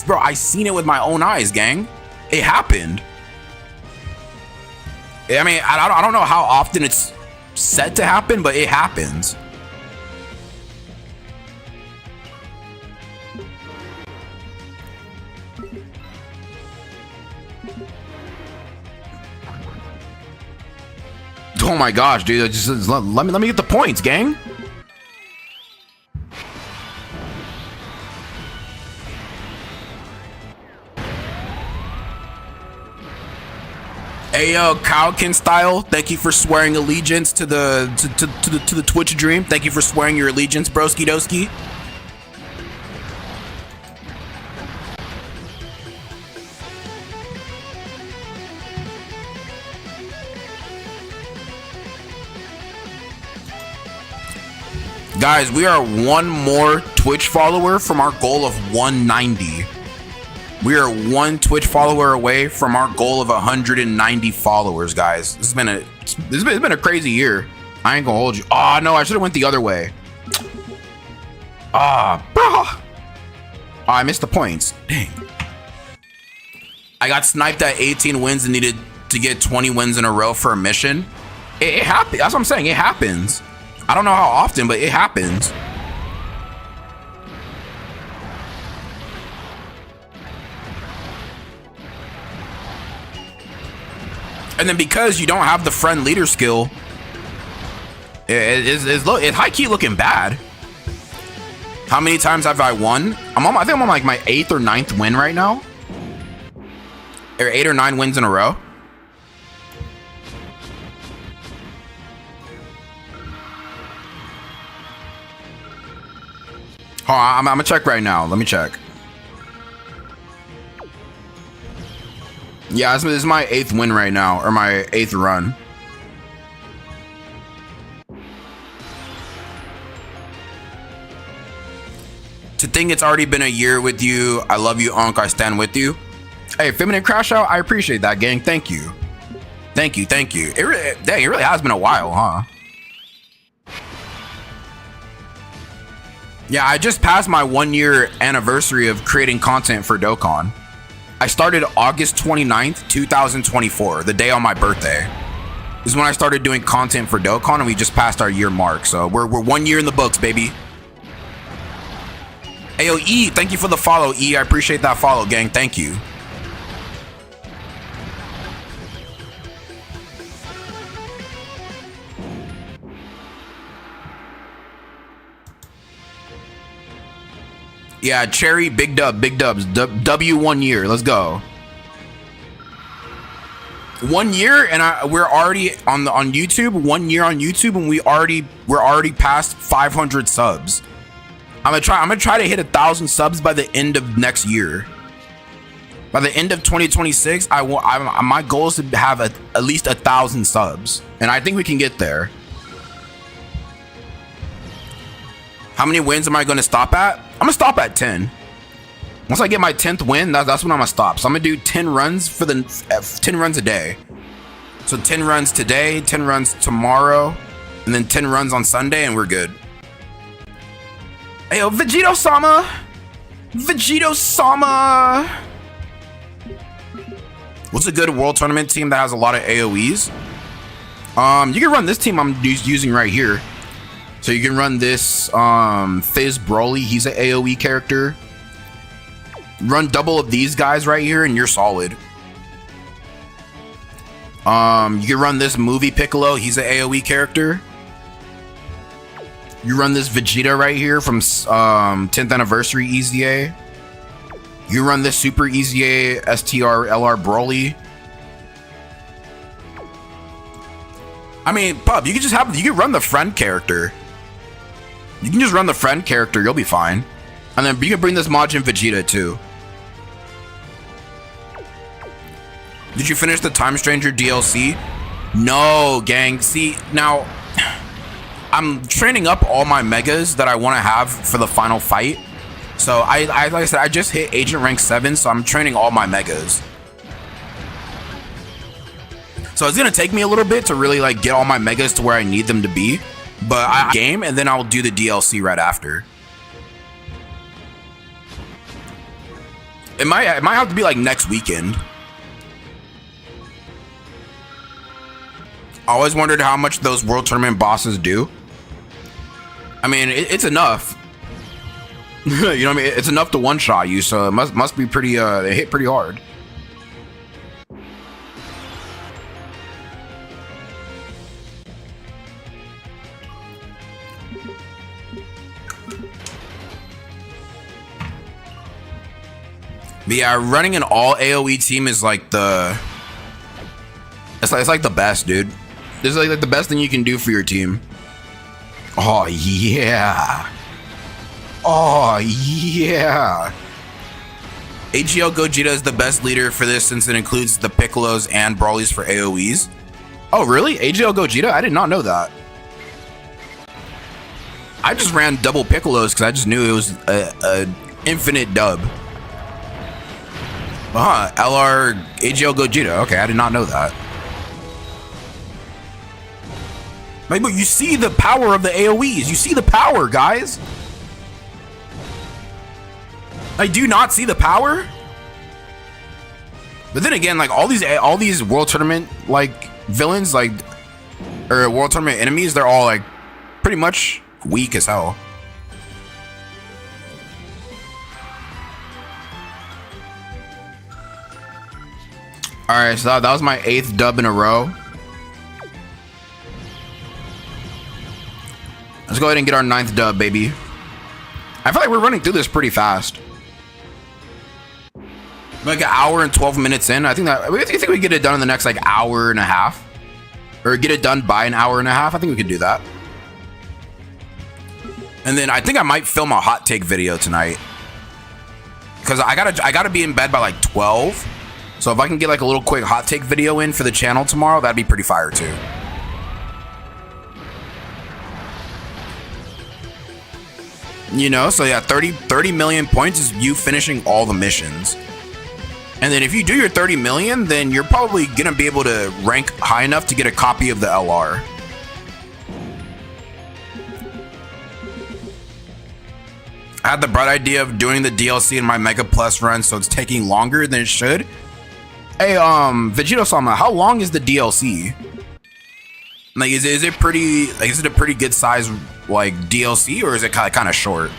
Bro, I seen it with my own eyes, gang. It happened. I mean, I don't know how often it's said to happen, but it happens. Oh my gosh, dude! Just let me get the points, gang. Hey yo, Cowkin style. Thank you for swearing allegiance to the Twitch dream. Thank you for swearing your allegiance, broski doski. Guys, we are one more Twitch follower from our goal of 190. We are one Twitch follower away from our goal of 190 followers, guys. This has been a crazy year. I ain't gonna hold you. Oh no, I should have went the other way. Bro. Oh, I missed the points. Dang. I got sniped at 18 wins and needed to get 20 wins in a row for a mission. It happens. That's what I'm saying. It happens. I don't know how often, but it happens. And then because you don't have the friend leader skill, it's high-key looking bad. How many times have I won? I think I'm on like my 8th or 9th win right now. Or 8 or 9 wins in a row. Oh, I'm gonna check right now. Let me check. Yeah, this is my 8th win right now, or my 8th run. To think it's already been a year with you. I love you, Unc. I stand with you. Hey, Feminine Crash Out. I appreciate that, gang. Thank you. Thank you. Thank you. It really has been a while, huh? Yeah, I just passed my 1-year anniversary of creating content for Dokkan. I started August 29th, 2024, the day on my birthday. This is when I started doing content for Dokkan, and we just passed our year mark. So we're 1 year in the books, baby. Ayo, E, thank you for the follow, E. I appreciate that follow, gang. Thank you. Yeah, Cherry, big dubs. W 1 year. Let's go. 1 year, and we're already on YouTube. 1 year on YouTube, and we're already past 500 subs. I'm gonna try to hit 1,000 subs by the end of next year. By the end of 2026, my goal is to have at least 1,000 subs, and I think we can get there. How many wins am I going to stop at? I'm gonna stop at 10. Once I get my 10th win, that's when I'm gonna stop. So I'm gonna do 10 runs for 10 runs a day. So 10 runs today, 10 runs tomorrow, and then 10 runs on Sunday, and we're good. Hey, yo, Vegito-sama! Vegito-sama! What's a good world tournament team that has a lot of AoEs? You can run this team I'm using right here. So you can run this Fizz Broly, he's an AoE character. Run double of these guys right here and you're solid. You can run this Movie Piccolo, he's an AoE character. You run this Vegeta right here from 10th Anniversary EZA. You run this Super EZA STR LR Broly. I mean, Pub, you can run the friend character. You can just run the friend character, you'll be fine. And then you can bring this Majin Vegeta too. Did you finish the Time Stranger DLC? No, gang. See, now I'm training up all my megas that I want to have for the final fight. So like I said, I just hit Agent Rank 7, so I'm training all my megas. So it's gonna take me a little bit to really like get all my megas to where I need them to be. But I game and then I'll do the DLC right after. It might have to be like next weekend. I always wondered how much those world tournament bosses do. I mean, it's enough. You know what I mean? It's enough to one-shot you, so it must be pretty. They hit pretty hard. But yeah, running an all AoE team is like the It's like the best, dude. This is like the best thing you can do for your team. Oh yeah. Oh yeah. AGL Gogeta is the best leader for this since it includes the Piccolos and Brawlies for AoEs. Oh really? AGL Gogeta? I did not know that. I just ran double Piccolos because I just knew it was a infinite dub. LR AGL Gogeta. Okay, I did not know that. But you see the power of the AoEs. You see the power, guys. I do not see the power. But then again, like all these World Tournament like villains, like or World Tournament enemies, they're all like pretty much weak as hell. All right, so that was my 8th dub in a row. Let's go ahead and get our 9th dub, baby. I feel like we're running through this pretty fast. Like an hour and 12 minutes in. I think we get it done in the next like hour and a half, or get it done by an hour and a half. I think we could do that. And then I think I might film a hot take video tonight because I gotta be in bed by like 12. So if I can get like a little quick hot take video in for the channel tomorrow, that'd be pretty fire too. You know, so yeah, 30 million points is you finishing all the missions. And then if you do your 30 million, then you're probably gonna be able to rank high enough to get a copy of the LR. I had the bright idea of doing the DLC in my Mega Plus run, so it's taking longer than it should. Hey, Vegito-sama, how long is the DLC? Like, is it pretty? Like, is it a pretty good size like DLC, or is it kind of short?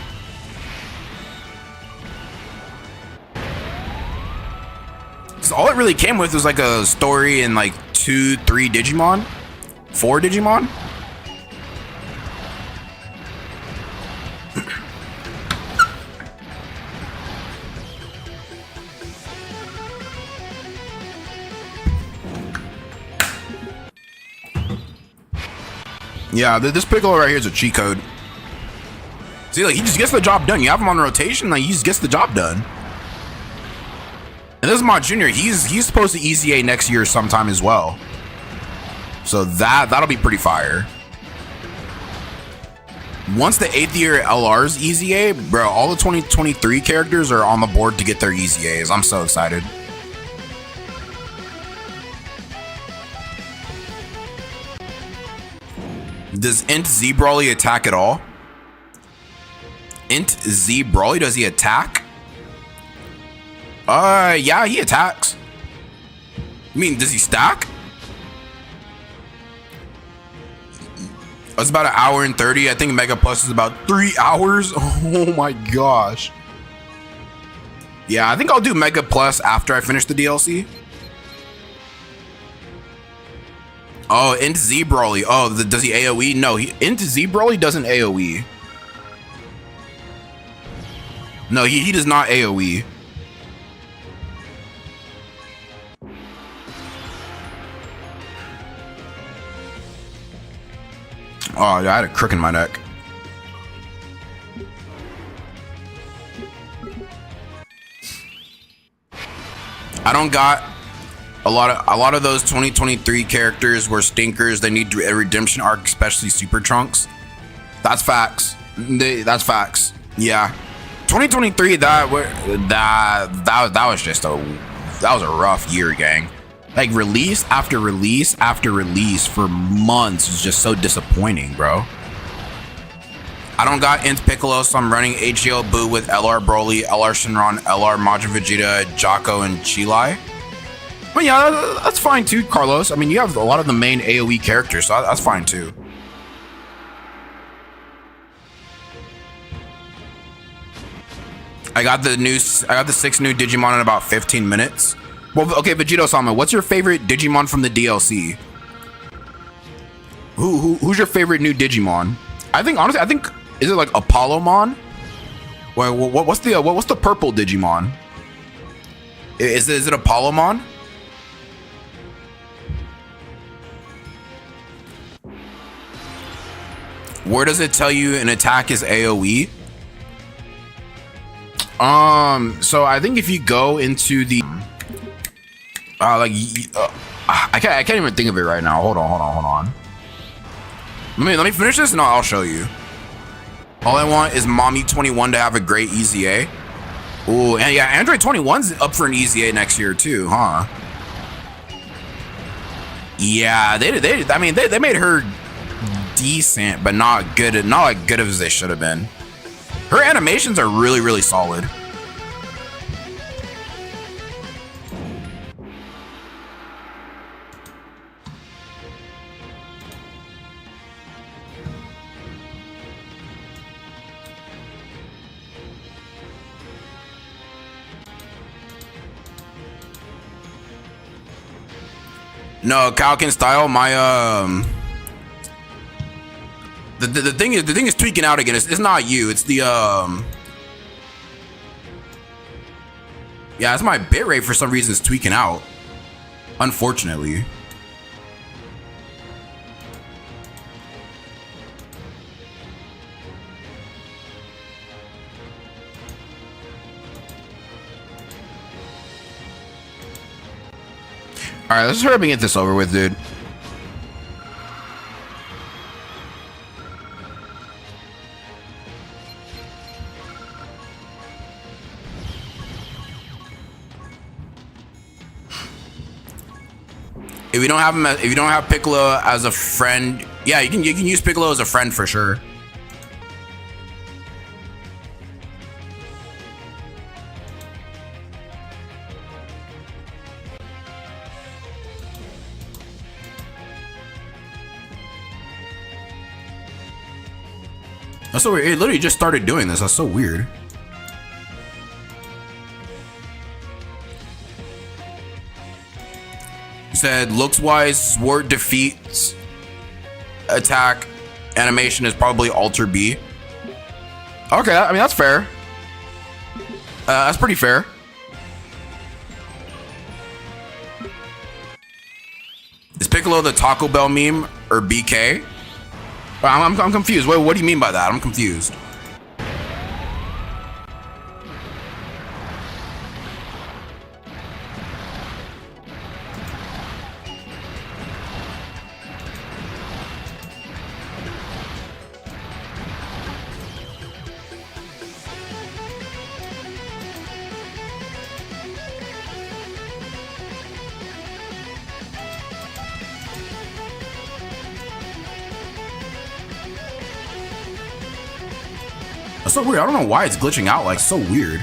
So all it really came with was like a story and like 2, 3 Digimon, 4 Digimon. Yeah, this Piccolo right here is a cheat code. See, like, he just gets the job done. You have him on rotation, like, he just gets the job done. And this is my junior. He's supposed to EZA next year sometime as well. So that'll be pretty fire. Once the 8th year LRs EZA, bro, all the 2023 characters are on the board to get their EZAs. I'm so excited. Does Int Z Brawly attack at all? Int Z Brawly, does he attack? Yeah, he attacks. I mean, does he stack? It's about an hour and 30. I think Mega Plus is about 3 hours. Oh my gosh. Yeah, I think I'll do Mega Plus after I finish the DLC. Oh, Int Z Brawly. Oh, does he AoE? No, Int Z Brawly doesn't AoE. No, he does not AoE. Oh, I had a crook in my neck. I don't got a lot of those 2023 characters were stinkers. They need a redemption arc, especially Super Trunks. That's facts. That's facts. Yeah, 2023. That was just a rough year, gang. Like release after release after release for months was just so disappointing, bro. I don't got Int Piccolo, so I'm running HGL Boo with LR Broly, LR Shenron, LR Majin Vegeta, Jocko, and Chilai. But yeah, that's fine too, Carlos. I mean, you have a lot of the main AoE characters, so that's fine too. I got the 6 new Digimon in about 15 minutes. Well, okay, Vegito-sama, what's your favorite Digimon from the DLC? Who's your favorite new Digimon? I think honestly, is it like Apollomon? What's the purple Digimon? Is it Apollomon? Where does it tell you an attack is AoE? So I think if you go into the I can't even think of it right now. Hold on. Let me finish this and I'll show you. All I want is Mommy 21 to have a great EZA. Ooh, and yeah, Android 21's up for an EZA next year too, huh? Yeah, they made her decent, but not good, not like good as they should have been. Her animations are really, really solid. No, Calkin style, my the thing is tweaking out again. It's not you, it's the yeah, it's my bitrate for some reason is tweaking out. Unfortunately. All right, let's hurry up and get this over with, dude. If you don't have him, if you don't have Piccolo as a friend, yeah, you can use Piccolo as a friend for sure. That's so weird. It literally just started doing this. That's so weird. He said, looks wise, sword defeats attack animation is probably Alter B. Okay, I mean, that's fair. That's pretty fair. Is Piccolo the Taco Bell meme or BK? I'm confused. Wait, what do you mean by that? I'm confused. That's so weird. I don't know why it's glitching out. Like, so weird.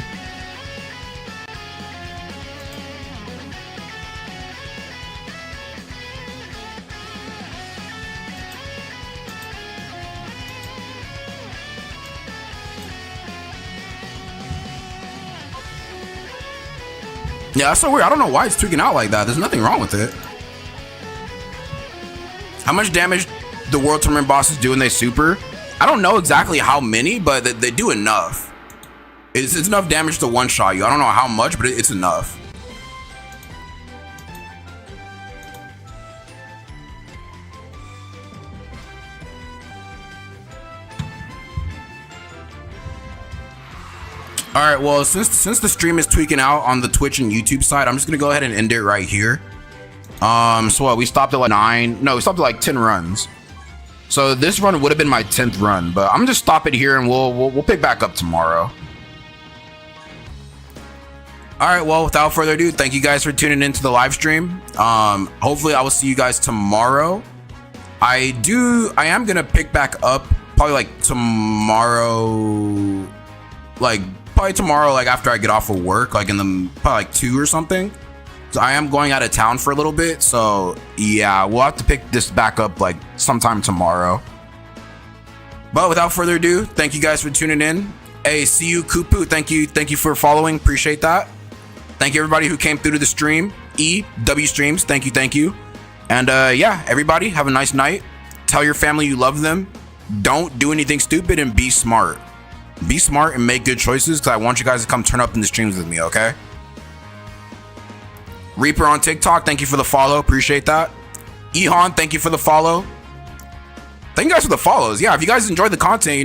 Yeah, that's so weird. I don't know why it's tweaking out like that. There's nothing wrong with it. How much damage the World Tournament bosses do when they super? I don't know exactly how many, but they do enough. It's enough damage to one-shot you. I don't know how much, but it's enough. All right, well, since the stream is tweaking out on the Twitch and YouTube side, I'm just gonna go ahead and end it right here. So what, we stopped at like 9, no, we stopped at like 10 runs. So this run would have been my 10th run, but I'm gonna just stop it here and we'll pick back up tomorrow. All right, well, without further ado, thank you guys for tuning into the live stream. Hopefully I will see you guys tomorrow. I am gonna pick back up probably like tomorrow, like after I get off of work, like in the probably like 2 or something. So I am going out of town for a little bit, so yeah, we'll have to pick this back up like sometime tomorrow. But without further ado, thank you guys for tuning in. Hey, see you, Kupu. Thank you for following. Appreciate that. Thank you everybody who came through to the stream. W streams. Thank you. And yeah, everybody have a nice night. Tell your family you love them. Don't do anything stupid and be smart. Be smart and make good choices, because I want you guys to come turn up in the streams with me, okay? Reaper on TikTok, thank you for the follow. Appreciate that. Ehan, thank you for the follow. Thank you guys for the follows. Yeah, if you guys enjoyed the content, you know.